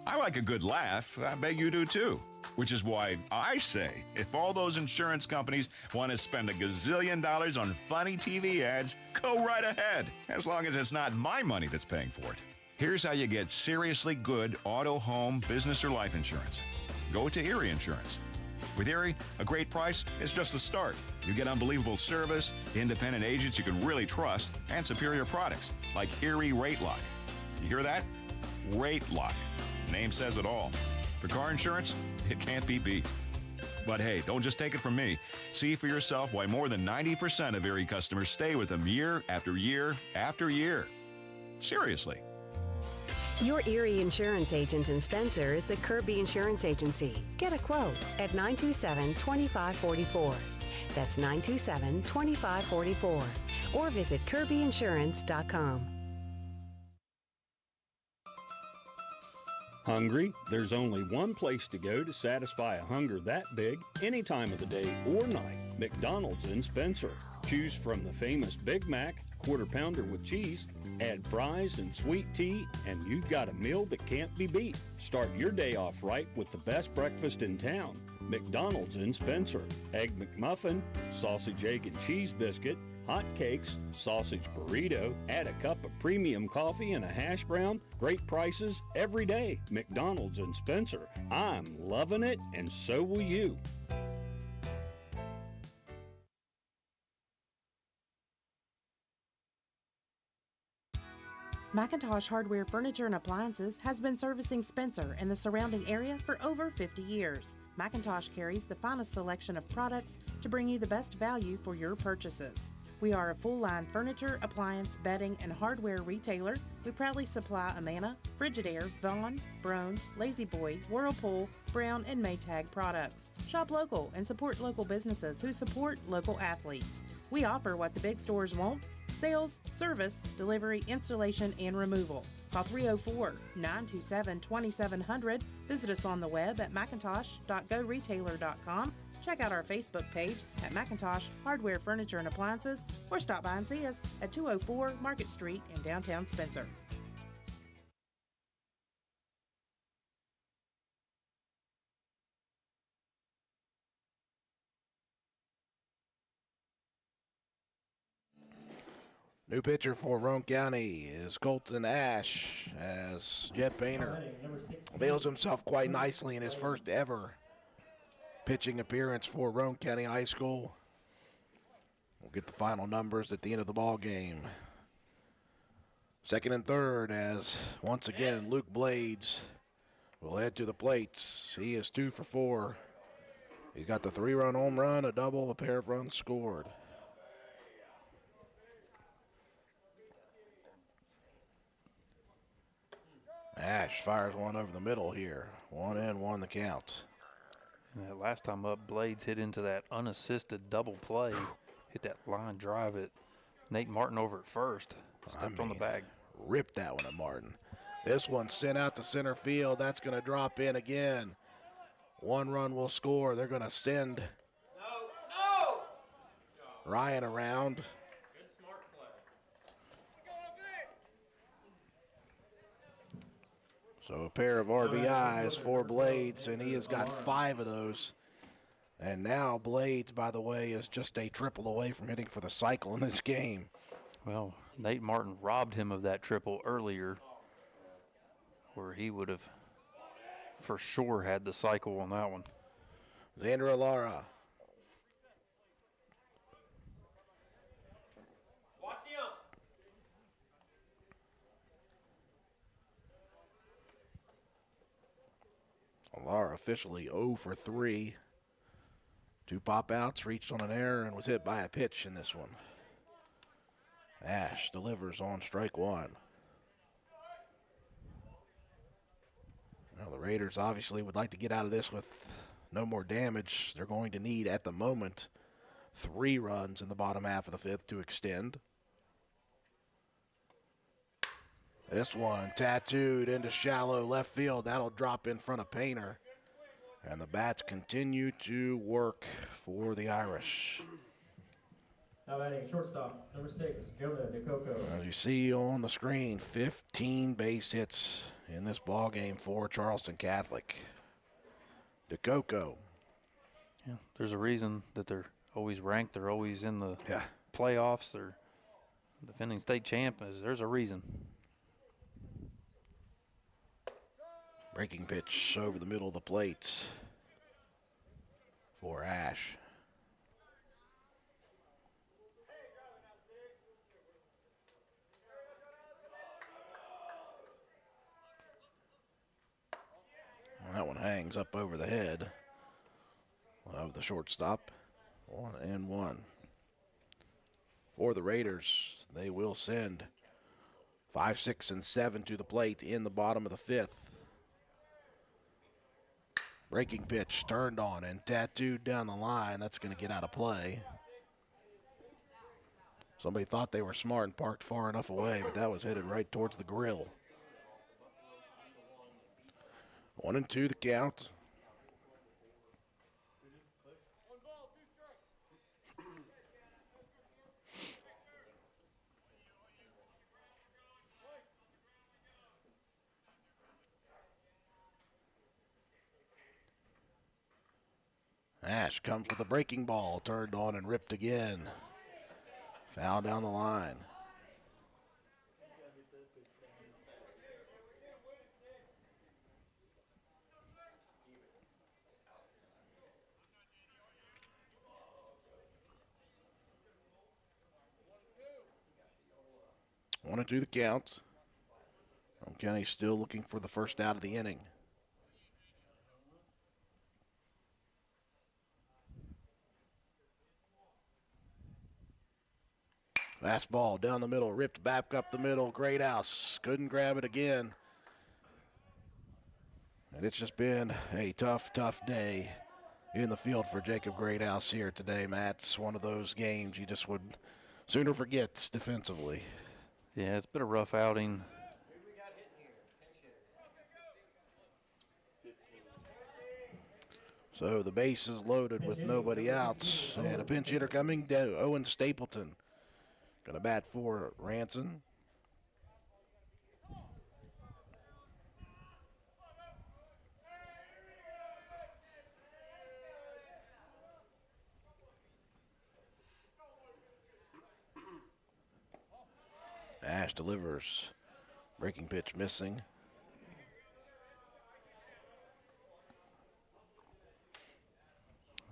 I like a good laugh. I bet you do too. Which is why I say, if all those insurance companies want to spend $1 gazillion on funny TV ads, go right ahead, as long as it's not my money that's paying for it. Here's how you get seriously good auto, home, business, or life insurance. Go to Erie Insurance. With Erie, a great price is just the start. You get unbelievable service, independent agents you can really trust, and superior products like Erie Rate Lock. You hear that? Rate Lock. Name says it all. For car insurance, it can't be beat. But hey, don't just take it from me. See for yourself why more than 90% of Erie customers stay with them year after year after year. Seriously. Your Erie Insurance agent in Spencer is the Kirby Insurance Agency. Get a quote at 927-2544. That's 927-2544. Or visit kirbyinsurance.com. Hungry? There's only one place to go to satisfy a hunger that big any time of the day or night. McDonald's in Spencer. Choose from the famous Big Mac, Quarter Pounder with cheese, add fries and sweet tea, and you've got a meal that can't be beat. Start your day off right with the best breakfast in town. McDonald's in Spencer. Egg McMuffin, sausage, egg, and cheese biscuit, hot cakes, sausage burrito, add a cup of premium coffee and a hash brown. Great prices every day. McDonald's in Spencer. I'm loving it, and so will you. McIntosh Hardware Furniture and Appliances has been servicing Spencer and the surrounding area for over 50 years. McIntosh carries the finest selection of products to bring you the best value for your purchases. We are a full-line furniture, appliance, bedding, and hardware retailer. We proudly supply Amana, Frigidaire, Vaughan, Broan, Lazy Boy, Whirlpool, Brown, and Maytag products. Shop local and support local businesses who support local athletes. We offer what the big stores won't: sales, service, delivery, installation, and removal. Call 304-927-2700. Visit us on the web at macintosh.goretailer.com. Check out our Facebook page at McIntosh Hardware Furniture and Appliances, or stop by and see us at 204 Market Street in downtown Spencer. New pitcher for Roane County is Colton Ash, as Jeb Painter avails himself quite nicely in his first ever pitching appearance for Roane County High School. We'll get the final numbers at the end of the ball game. Second and third, as once again Luke Blades will head to the plates. He is 2 for 4. He's got the 3-run home run, a double, a pair of runs scored. Ash fires one over the middle here. 1-1 the count. And that last time up, Blades hit into that unassisted double play, hit that line drive at Nate Martin over at first, stepped on the bag. Ripped that one at Martin. This one sent out to center field. That's going to drop in again. 1 run will score. They're going to send Ryan around. So a pair of RBIs for Blades, and he has got 5 of those. And now Blades, by the way, is just a triple away from hitting for the cycle in this game. Well, Nate Martin robbed him of that triple earlier, where he would have for sure had the cycle on that one. Xander Alara. Alara officially 0 for 3. 2 pop-outs, reached on an error, and was hit by a pitch in this one. Ash delivers on strike 1. Raiders obviously would like to get out of this with no more damage. They're going to need, at the moment, 3 runs in the bottom half of the 5th to extend. This one tattooed into shallow left field. That'll drop in front of Painter. And the bats continue to work for the Irish. Now batting shortstop, number 6, Jonah DeCoco. As you see on the screen, 15 base hits in this ball game for Charleston Catholic. DeCoco. Yeah, there's a reason that they're always ranked. They're always in the playoffs. They're defending state champ. There's a reason. Breaking pitch over the middle of the plate for Ash. That one hangs up over the head of the shortstop. 1-1. For the Raiders, they will send 5, 6, and 7 to the plate in the bottom of the 5th. Breaking pitch turned on and tattooed down the line. That's going to get out of play. Somebody thought they were smart and parked far enough away, but that was headed right towards the grill. 1-2 the count. Ash comes with a breaking ball, turned on and ripped again. Foul down the line. One and 2 the count. Roane County still looking for the first out of the inning. Fastball down the middle, ripped back up the middle. Greathouse couldn't grab it again. And it's just been a tough, tough day in the field for Jacob Greathouse here today, Matt. It's one of those games you just would sooner forget defensively. Yeah, it's been a rough outing. So the base is loaded with nobody outs. And a pinch hitter coming down, Owen Stapleton. Going to bat for Ranson. Ash delivers. Breaking pitch missing.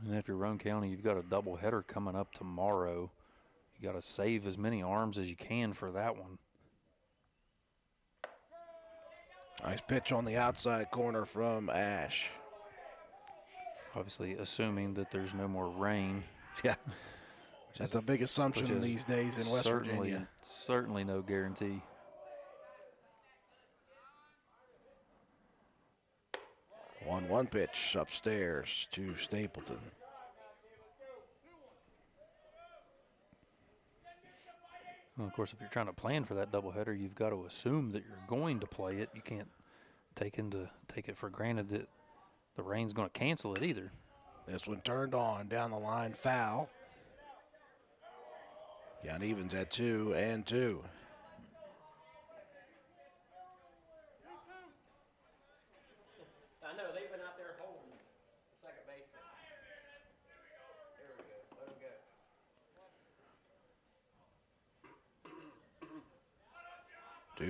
And if you're Roane County, you've got a doubleheader coming up tomorrow. You got to save as many arms as you can for that one. Nice pitch on the outside corner from Ash. Obviously, assuming that there's no more rain. Yeah. That's a big assumption these days in West Virginia. Certainly no guarantee. One pitch upstairs to Stapleton. Well, of course, if you're trying to plan for that doubleheader, you've got to assume that you're going to play it. You can't take it for granted that the rain's going to cancel it either. This one turned on down the line, foul. Jan Evans at 2-2. I know, they've been out there holding the second baseman. There we go. Let him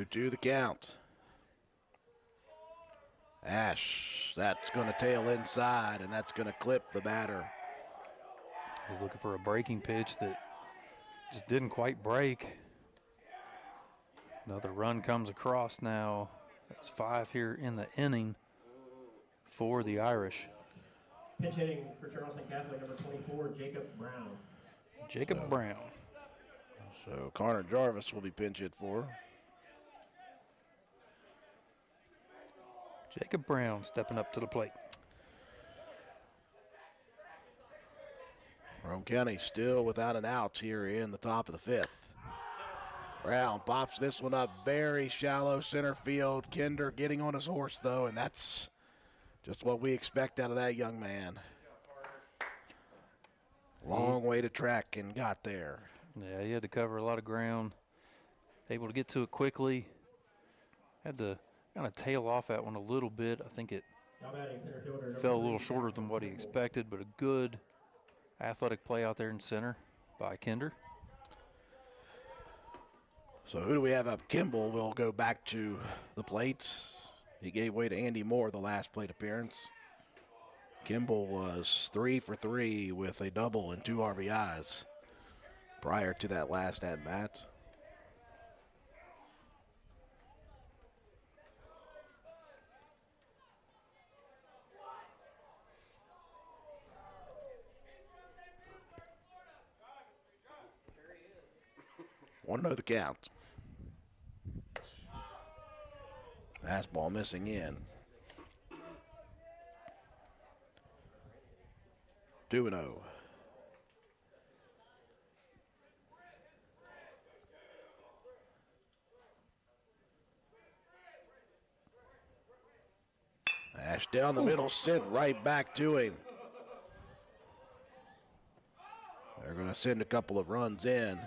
go. 2-2 the count. Ash, that's going to tail inside, and that's going to clip the batter. He's looking for a breaking pitch that just didn't quite break. Another run comes across now. That's 5 here in the inning for the Irish. Pinch hitting for Charleston Catholic, number 24, Jacob Brown. Jacob Brown. So Connor Jarvis will be pinch hit for. Jacob Brown stepping up to the plate. Roane County still without an out here in the top of the fifth. Brown pops this one up very shallow center field. Kinder getting on his horse, though, and that's just what we expect out of that young man. Long way to track and got there. Yeah, he had to cover a lot of ground. Able to get to it quickly. Had to kind of tail off that one a little bit. I think it fell a little shorter than what he expected, but a good athletic play out there in center by Kinder. So who do we have up? Kimball will go back to the plate. He gave way to Andy Moore the last plate appearance. Kimball was 3 for 3 with a double and 2 RBIs prior to that last at-bat. One to the count. Fastball missing in. 2-0. Ash down the middle, sent right back to him. They're going to send a couple of runs in.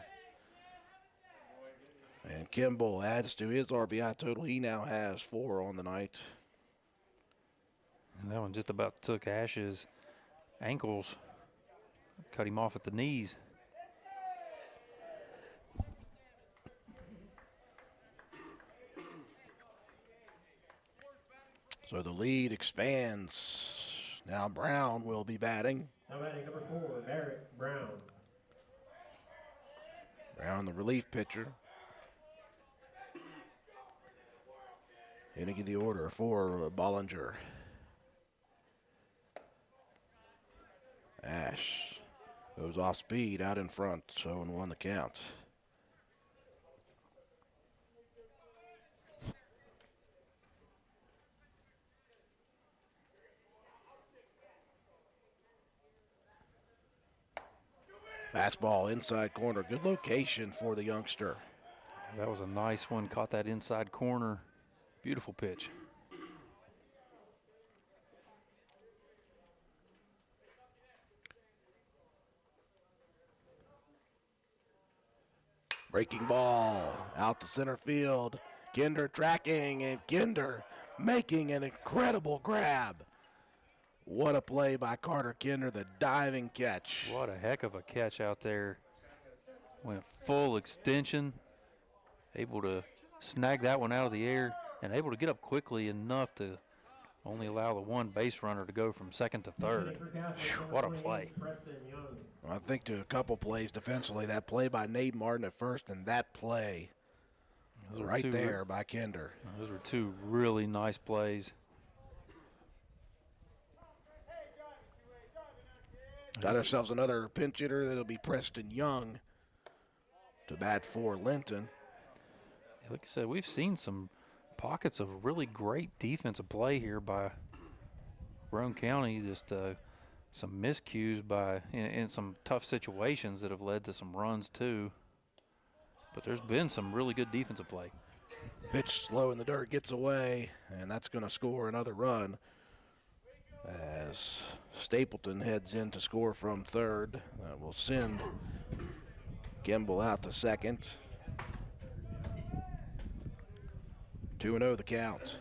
And Kimball adds to his RBI total. He now has 4 on the night. And that one just about took Ash's ankles, cut him off at the knees. So the lead expands. Now Brown will be batting. Now batting number 4, Barrett Brown. Brown, the relief pitcher. Hitting the order for Bollinger. Ash goes off speed out in front, 0-1 the count. Fastball inside corner. Good location for the youngster. That was a nice one. Caught that inside corner. Beautiful pitch. Breaking ball out to center field. Kinder tracking, and Kinder making an incredible grab. What a play by Carter Kinder, the diving catch. What a heck of a catch out there. Went full extension. Able to snag that one out of the air and able to get up quickly enough to only allow the one base runner to go from second to third. What a play. I think to a couple plays defensively, that play by Nate Martin at first and that play right there by Kinder. Those were 2 really nice plays. Got ourselves another pinch hitter. That'll be Preston Young to bat for Linton. Like I said, we've seen some pockets of really great defensive play here by Roane County. Just some miscues by in some tough situations that have led to some runs too. But there's been some really good defensive play. Pitch slow in the dirt, gets away, and that's going to score another run as Stapleton heads in to score from third. That will send Kimball out to second. 2-0 the count.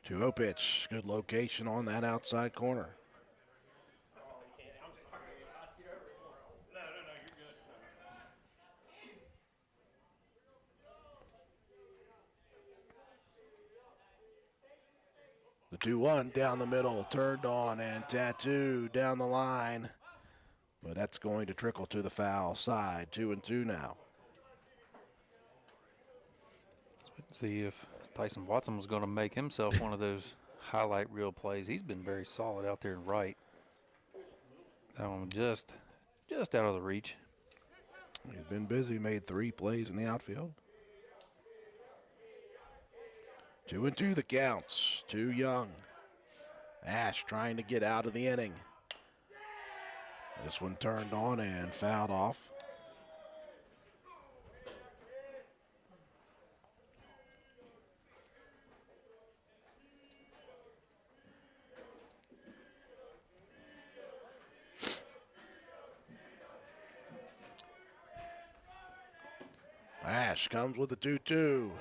Two-oh pitch. Good location on that outside corner. The 2-1 down the middle, turned on and tattooed down the line. But that's going to trickle to the foul side. 2-2 now. See if Tyson Watson was going to make himself one of those highlight reel plays. He's been very solid out there in right. That one just out of the reach. He's been busy, made 3 plays in the outfield. 2-2 the counts. Too young. Ash trying to get out of the inning. This one turned on and fouled off. Ash comes with a 2-2.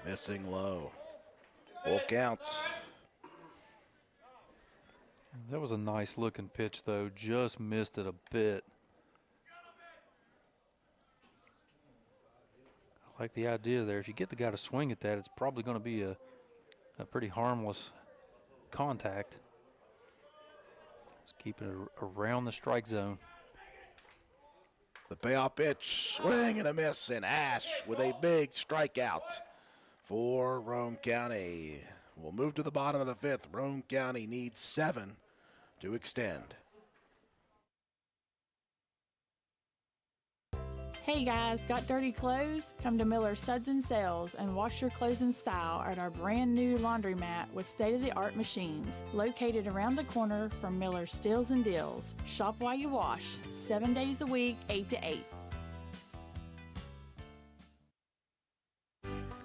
Missing low. Full count. That was a nice looking pitch, though. Just missed it a bit. I like the idea there. If you get the guy to swing at that, it's probably going to be a pretty harmless contact. Just keeping it around the strike zone. The payoff pitch, swing and a miss, and Ash with a big strikeout for Roane County. We'll move to the bottom of the 5th. Roane County needs 7 to extend. Hey guys, got dirty clothes? Come to Miller Suds and Sales and wash your clothes in style at our brand new laundromat with state-of-the-art machines located around the corner from Miller Steals and Deals. Shop while you wash, 7 days a week, 8 to 8.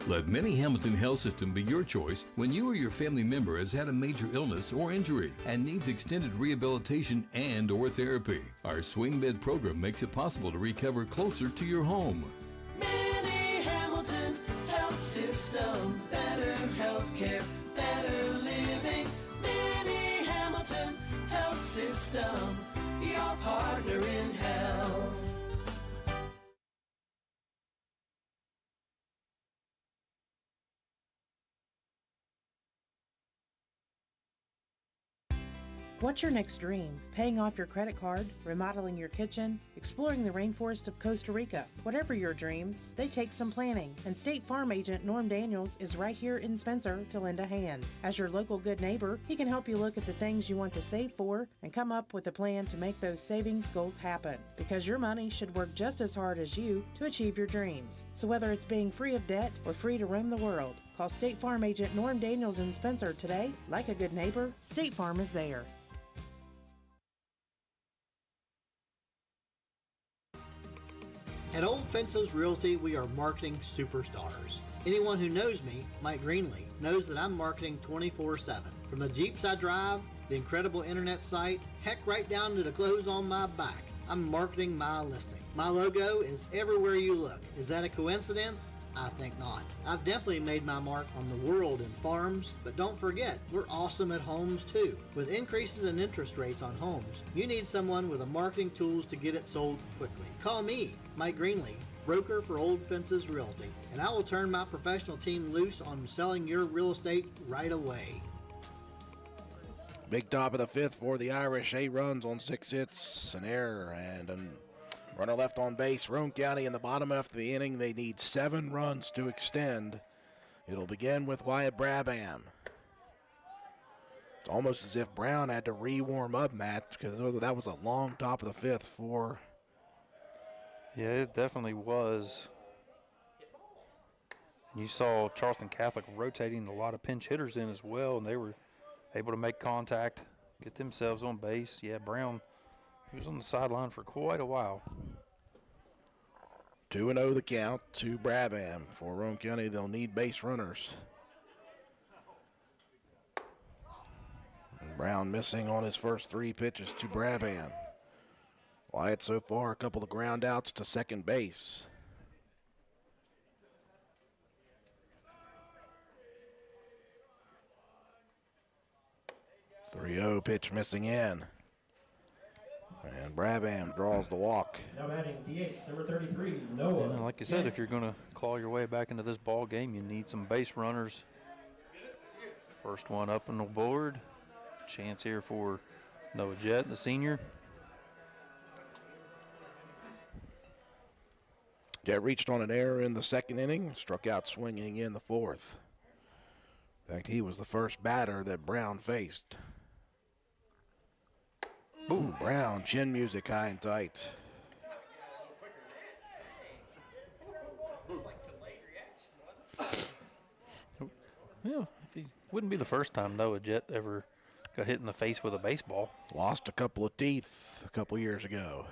Let Many Hamilton Health System be your choice when you or your family member has had a major illness or injury and needs extended rehabilitation and or therapy. Our Swing Med program makes it possible to recover closer to your home. Many Hamilton Health System, better health care, better living. Many Hamilton Health System, your partner in health. What's your next dream? Paying off your credit card, remodeling your kitchen, exploring the rainforest of Costa Rica. Whatever your dreams, they take some planning. And State Farm agent Norm Daniels is right here in Spencer to lend a hand. As your local good neighbor, he can help you look at the things you want to save for and come up with a plan to make those savings goals happen. Because your money should work just as hard as you to achieve your dreams. So whether it's being free of debt or free to roam the world, call State Farm agent Norm Daniels in Spencer today. Like a good neighbor, State Farm is there. At Old Fences Realty, we are marketing superstars. Anyone who knows me, Mike Greenlee, knows that I'm marketing 24/7. From the Jeeps I drive, the incredible internet site, heck right down to the clothes on my back, I'm marketing my listing. My logo is everywhere you look. Is that a coincidence? I think not. I've definitely made my mark on the world in farms, but don't forget, we're awesome at homes too. With increases in interest rates on homes, you need someone with the marketing tools to get it sold quickly. Call me, Mike Greenlee, broker for Old Fences Realty, and I will turn my professional team loose on selling your real estate right away. Big top of the 5th for the Irish. 8 runs on 6 hits, an error, and a runner left on base. Roane County in the bottom half of the inning. They need 7 runs to extend. It'll begin with Wyatt Brabham. It's almost as if Brown had to re-warm up, Matt, because that was a long top of the 5th for... Yeah, it definitely was. And you saw Charleston Catholic rotating a lot of pinch hitters in as well, and they were able to make contact, get themselves on base. Yeah, Brown, he was on the sideline for quite a while. 2-0 the count to Brabham. For Roane County, they'll need base runners. And Brown missing on his first 3 pitches to Brabham. Wyatt so far, a couple of ground outs to second base. 3-0 pitch missing in. And Brabham draws the walk. Now batting DH, number 33, Noah. Yeah, like you said, if you're going to claw your way back into this ball game, you need some base runners. First one up on the board. Chance here for Noah Jett, the senior. Jett reached on an error in the second inning, struck out swinging in the 4th. In fact, he was the first batter that Brown faced. Ooh, Brown, chin music high and tight. Yeah, if he wouldn't be the first time Noah Jet ever got hit in the face with a baseball. Lost a couple of teeth a couple years ago.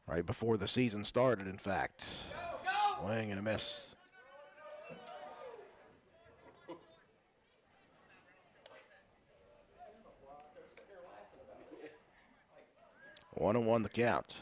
Right before the season started, in fact. Swing and a miss. One and one the count.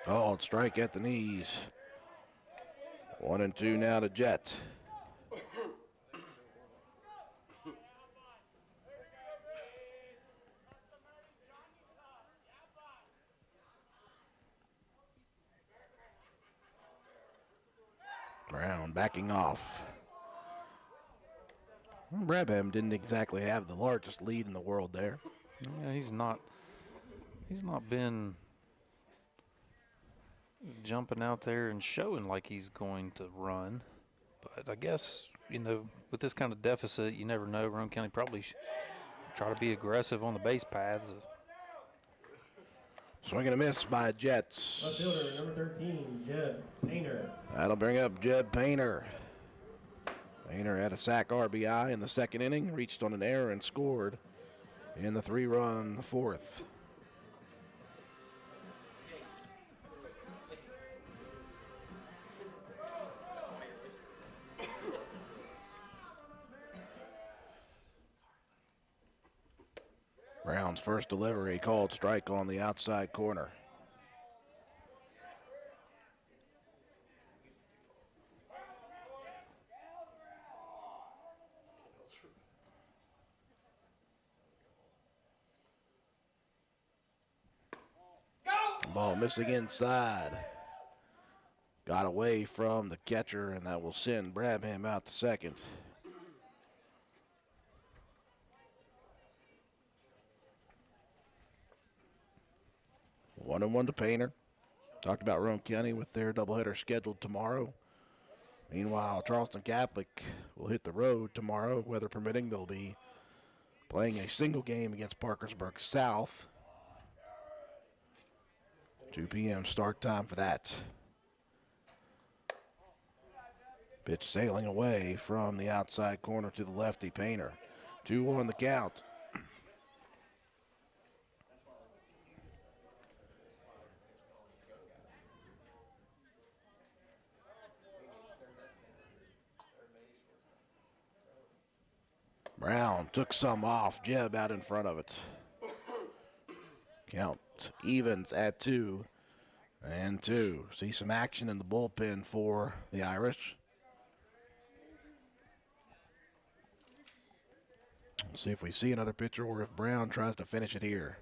Called strike at the knees. 1-2 now to Jet. Brown backing off. Brabham didn't exactly have the largest lead in the world there. Yeah, he's not been jumping out there and showing like he's going to run. But I guess, with this kind of deficit, you never know. Roane County probably try to be aggressive on the base paths. Swing and a miss by Jets. Left fielder, number 13, Jeb Painter. That'll bring up Jeb Painter. Painter had a sack RBI in the second inning, reached on an error and scored in the 3-run fourth. Brown's first delivery called strike on the outside corner. Ball missing inside. Got away from the catcher, and that will send Brabham out to second. One and one to Painter. Talked about Roane County with their doubleheader scheduled tomorrow. Meanwhile, Charleston Catholic will hit the road tomorrow. Weather permitting, they'll be playing a single game against Parkersburg South. 2 p.m. start time for that. Pitch sailing away from the outside corner to the lefty Painter. 2-1 the count. Brown took some off. Jeb out in front of it. Count evens at 2-2. See some action in the bullpen for the Irish. We'll see if we see another pitcher or if Brown tries to finish it here.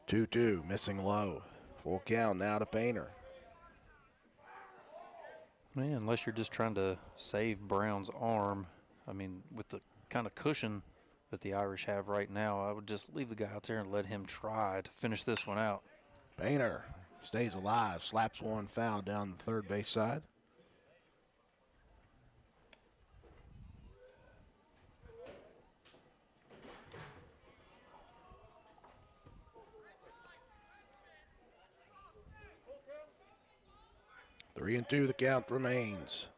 2-2, missing low. Full count now to Painter. Man, unless you're just trying to save Brown's arm, with the kind of cushion that the Irish have right now, I would just leave the guy out there and let him try to finish this one out. Painter stays alive, slaps one foul down the third base side. Three and two, the count remains.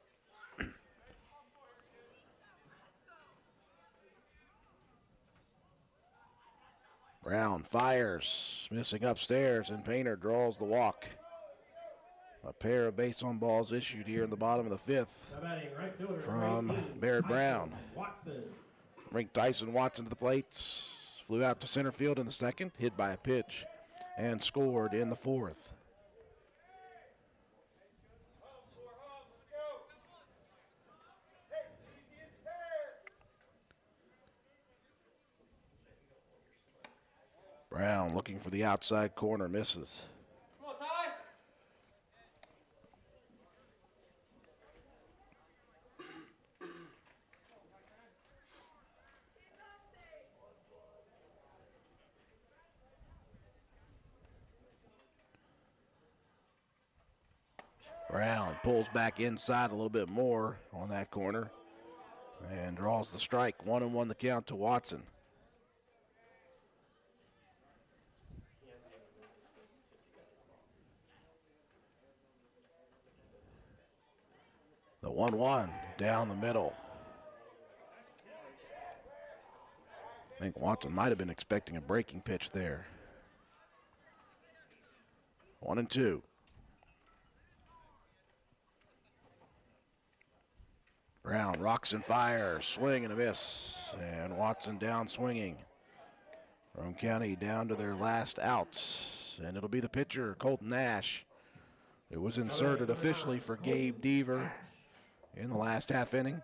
Brown fires, missing upstairs, and Painter draws the walk. A pair of base on balls issued here in the bottom of the fifth from Barrett Brown. Bring Tyson Watson to the plate. Flew out to center field in the second, hit by a pitch, and scored in the fourth. Brown looking for the outside corner, misses. Come on, Ty. Brown pulls back inside a little bit more on that corner and draws the strike. 1-1 the count to Watson. The 1-1 down the middle. I think Watson might have been expecting a breaking pitch there. 1-2. Brown rocks and fires, swing and a miss, and Watson down swinging. Roane County down to their last outs, and it'll be the pitcher, Colton Nash. It was inserted officially for Gabe Deaver in the last half inning.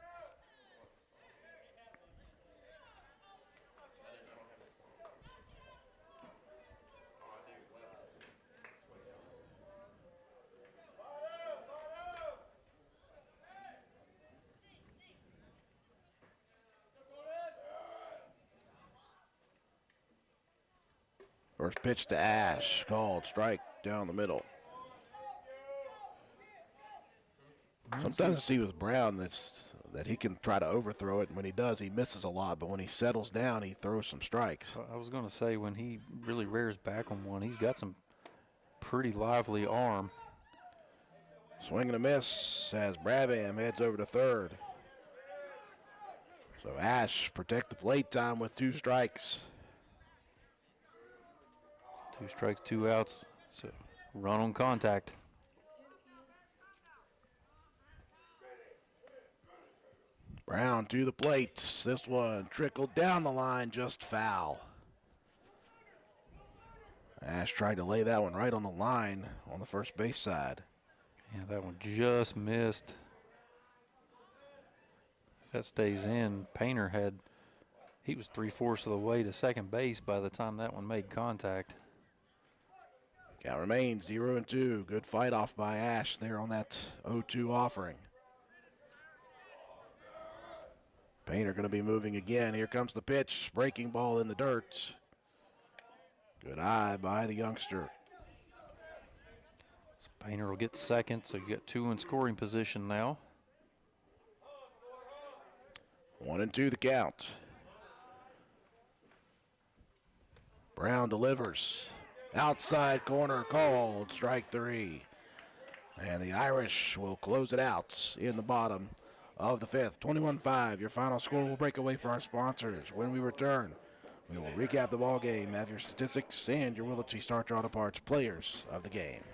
First pitch to Ash, called strike down the middle. Sometimes you see with Brown that he can try to overthrow it, and when he does, he misses a lot. But when he settles down, he throws some strikes. I was going to say, when he really rears back on one, he's got some pretty lively arm. Swing and a miss as Brabham heads over to third. So Ash protect the plate time with 2 strikes. 2 strikes, 2 outs. So run on contact. Brown to the plate. This one trickled down the line, just foul. Ash tried to lay that one right on the line on the first base side. Yeah, that one just missed. If that stays in, Painter he was 3/4 of the way to second base by the time that one made contact. Count remains 0-2. Good fight off by Ash there on that 0-2 offering. Painter going to be moving again. Here comes the pitch. Breaking ball in the dirt. Good eye by the youngster. So Painter will get second, so you get 2 in scoring position now. 1-2 the count. Brown delivers. Outside corner called, strike 3. And the Irish will close it out in the bottom of the 5th. 21-5, your final score. Will break away for our sponsors. When we return, we will recap the ball game, have your statistics, and your Willitsy Starch Auto Parts players of the game.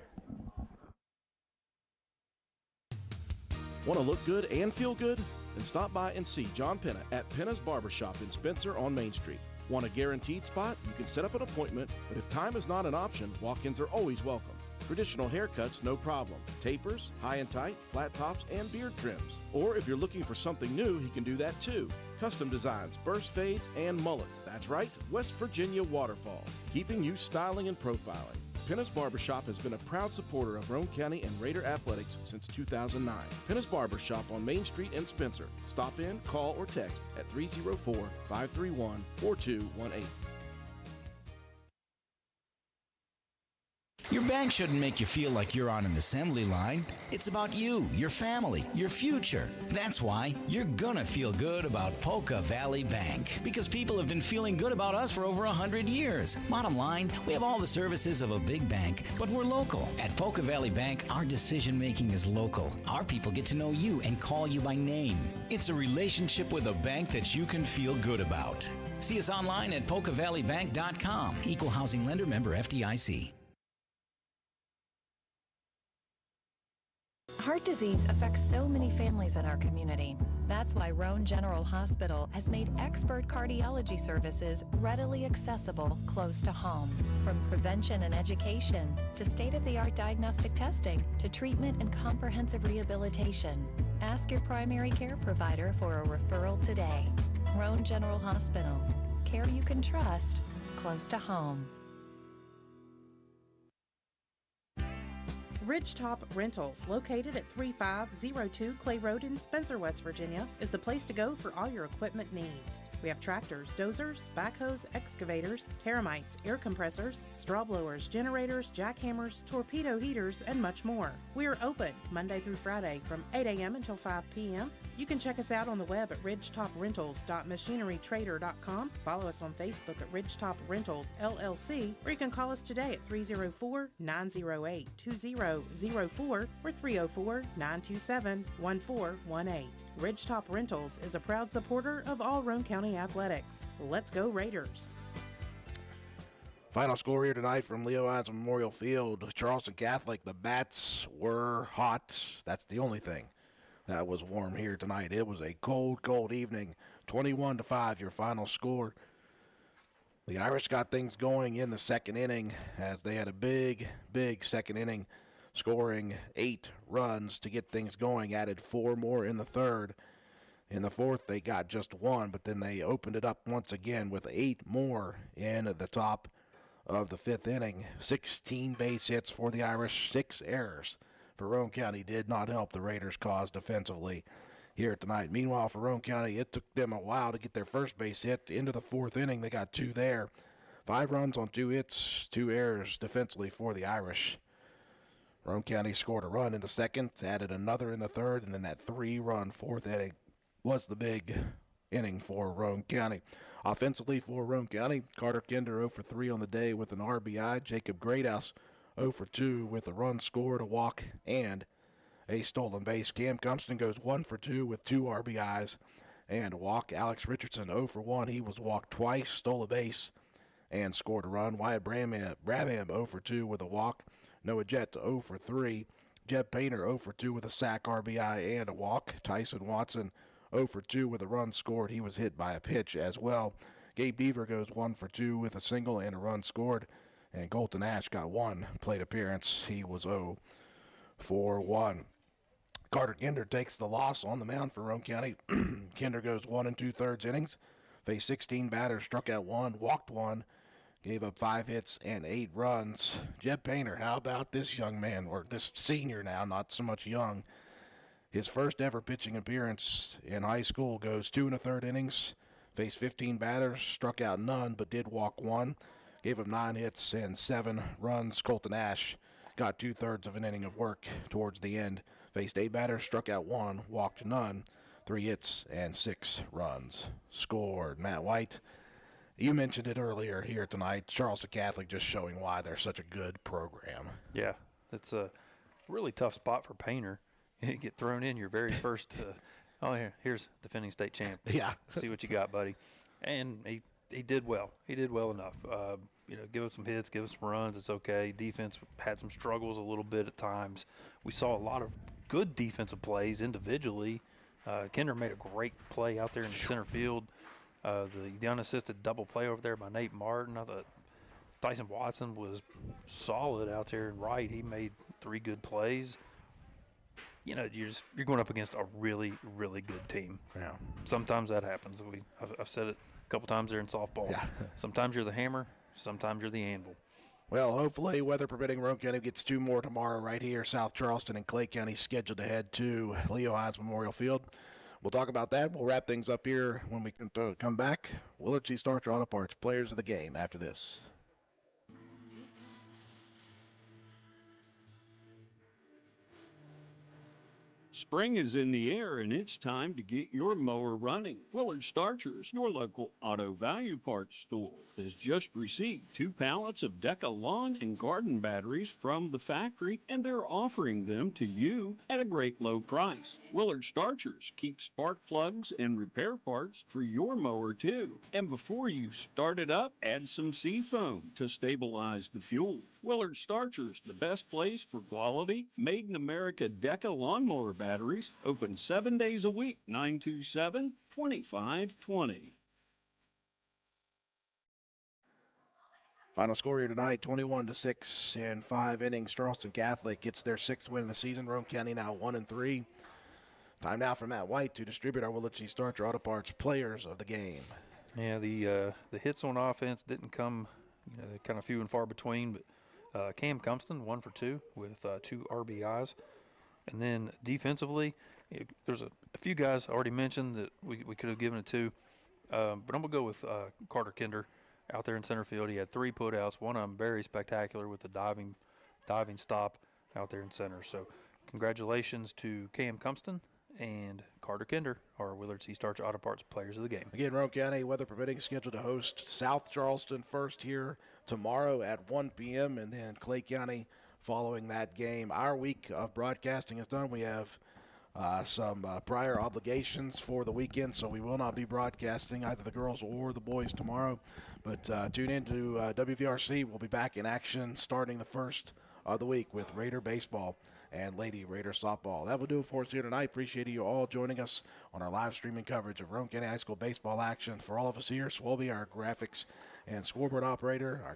Want to look good and feel good? Then stop by and see John Penna at Penna's Barbershop in Spencer on Main Street. Want a guaranteed spot? You can set up an appointment, but if time is not an option, walk-ins are always welcome. Traditional haircuts, no problem. Tapers, high and tight, flat tops, and beard trims. Or if you're looking for something new, he can do that too. Custom designs, burst fades, and mullets. That's right, West Virginia Waterfall, keeping you styling and profiling. Penna's Barbershop has been a proud supporter of Roane County and Raider athletics since 2009. Penna's Barbershop on Main Street in Spencer. Stop in, call, or text at 304-531-4218. Your bank shouldn't make you feel like you're on an assembly line. It's about you, your family, your future. That's why you're gonna feel good about Polka Valley Bank, because people have been feeling good about us for over 100 years. Bottom line, we have all the services of a big bank, but we're local. At Polka Valley Bank, our decision making is local. Our people get to know you and call you by name. It's a relationship with a bank that you can feel good about. See us online at polkavalleybank.com. Equal housing lender, member FDIC. Heart disease affects so many families in our community. That's why Roane General Hospital has made expert cardiology services readily accessible close to home. From prevention and education to state-of-the-art diagnostic testing to treatment and comprehensive rehabilitation. Ask your primary care provider for a referral today. Roane General Hospital. Care you can trust, close to home. Ridgetop Rentals, located at 3502 Clay Road in Spencer, West Virginia, is the place to go for all your equipment needs. We have tractors, dozers, backhoes, excavators, termites, air compressors, straw blowers, generators, jackhammers, torpedo heaters, and much more. We are open Monday through Friday from 8 a.m. until 5 p.m. You can check us out on the web at ridgetoprentals.machinerytrader.com. Follow us on Facebook at Ridgetop Rentals LLC, or you can call us today at 304-908-2004 or 304-927-1418. Ridgetop Rentals is a proud supporter of all Roane County athletics. Let's go Raiders! Final score here tonight from Leo Hines Memorial Field. Charleston Catholic, the bats were hot. That's the only thing that was warm here tonight. It was a cold, cold evening. 21-5, your final score. The Irish got things going in the second inning as they had a big, big second inning, scoring 8 runs to get things going, added 4 more in the third. In the fourth, they got just 1, but then they opened it up once again with 8 more in the top of the fifth inning. 16 base hits for the Irish, 6 errors for Roane County did not help the Raiders' cause defensively here tonight. Meanwhile, for Roane County, it took them a while to get their first base hit. Into the fourth inning, they got 2 there. 5 runs on 2 hits, 2 errors defensively for the Irish. Roane County scored a run in the second, added another in the third, and then that 3-run fourth inning was the big inning for Roane County. Offensively for Roane County, Carter Kinder 0 for 3 on the day with an RBI. Jacob Greathouse 0 for 2 with a run scored, a walk, and a stolen base. Cam Compton goes 1 for 2 with 2 RBIs and a walk. Alex Richardson 0 for 1. He was walked twice, stole a base, and scored a run. Wyatt Brabham 0 for 2 with a walk. Noah Jett 0 for 3. Jeb Painter 0 for 2 with a sack, RBI, and a walk. Tyson Watson 0 for 2 with a run scored. He was hit by a pitch as well. Gabe Beaver goes 1 for 2 with a single and a run scored. And Colton Ash got 1 plate appearance. He was 0 for 1. Carter Kinder takes the loss on the mound for Roane County. Kinder goes 1 2/3 innings. Faced 16 batters, struck out 1, walked 1, gave up 5 hits and 8 runs. Jeb Painter, how about this young man, or this senior now, not so much young. His first ever pitching appearance in high school, goes 2 1/3 innings. Faced 15 batters, struck out none, but did walk 1. Gave up 9 hits and 7 runs. Colton Ash got 2/3 of an inning of work towards the end. Faced 8 batters, struck out 1, walked none. 3 hits and 6 runs scored. Matt White, you mentioned it earlier here tonight. Charleston Catholic just showing why they're such a good program. Yeah, it's a really tough spot for Painter. You get thrown in your very first, here's defending state champ. Yeah. See what you got, buddy. And he did well. He did well enough. Give us some hits, give us some runs. It's okay. Defense had some struggles a little bit at times. We saw a lot of good defensive plays individually. Kinder made a great play out there in the center field. The unassisted double play over there by Nate Martin. I thought Tyson Watson was solid out there in right. He made 3 good plays. You're going up against a really, really good team. Yeah. Sometimes that happens. I've said it a couple times there in softball. Yeah. Sometimes you're the hammer, sometimes you're the anvil. Well, hopefully, weather permitting, Roane County gets 2 more tomorrow right here. South Charleston and Clay County scheduled to head to Leo Hines Memorial Field. We'll talk about that. We'll wrap things up here when we come back. Willard G. Starcher Auto Parts, players of the game after this. Spring is in the air, and it's time to get your mower running. Willard Starchers, your local auto value parts store, has just received 2 pallets of Deca lawn and garden batteries from the factory, and they're offering them to you at a great low price. Willard Starchers keep spark plugs and repair parts for your mower, too. And before you start it up, add some Seafoam to stabilize the fuel. Willard Starchers, the best place for quality, made-in-America Deca lawnmower batteries, open 7 days a week, 927-2520. Final score here tonight, 21-6 in 5 innings. Charleston Catholic gets their 6th win of the season. Roane County now 1-3. Time now for Matt White to distribute our Willard G. Starcher Auto Parts players of the game. Yeah, the hits on offense didn't come, kind of few and far between, but Cam Compton 1 for 2 with 2 RBIs. And then defensively, there's a few guys I already mentioned that we could have given it to. But I'm going to go with Carter Kinder out there in center field. He had 3 putouts, one of them very spectacular with the diving stop out there in center. So congratulations to Cam Cumston and Carter Kinder, our Willard C. Starch Auto Parts Players of the Game. Again, Roane County, weather permitting, scheduled to host South Charleston first here tomorrow at 1 p.m. and then Clay County following that game. Our week of broadcasting is done. We have some prior obligations for the weekend, so we will not be broadcasting either the girls or the boys tomorrow. But tune in to WVRC. We'll be back in action starting the first of the week with Raider baseball and Lady Raider softball. That will do it for us here tonight. Appreciate you all joining us on our live streaming coverage of Roane County High School baseball action. For all of us here, Swolby, our graphics and scoreboard operator, our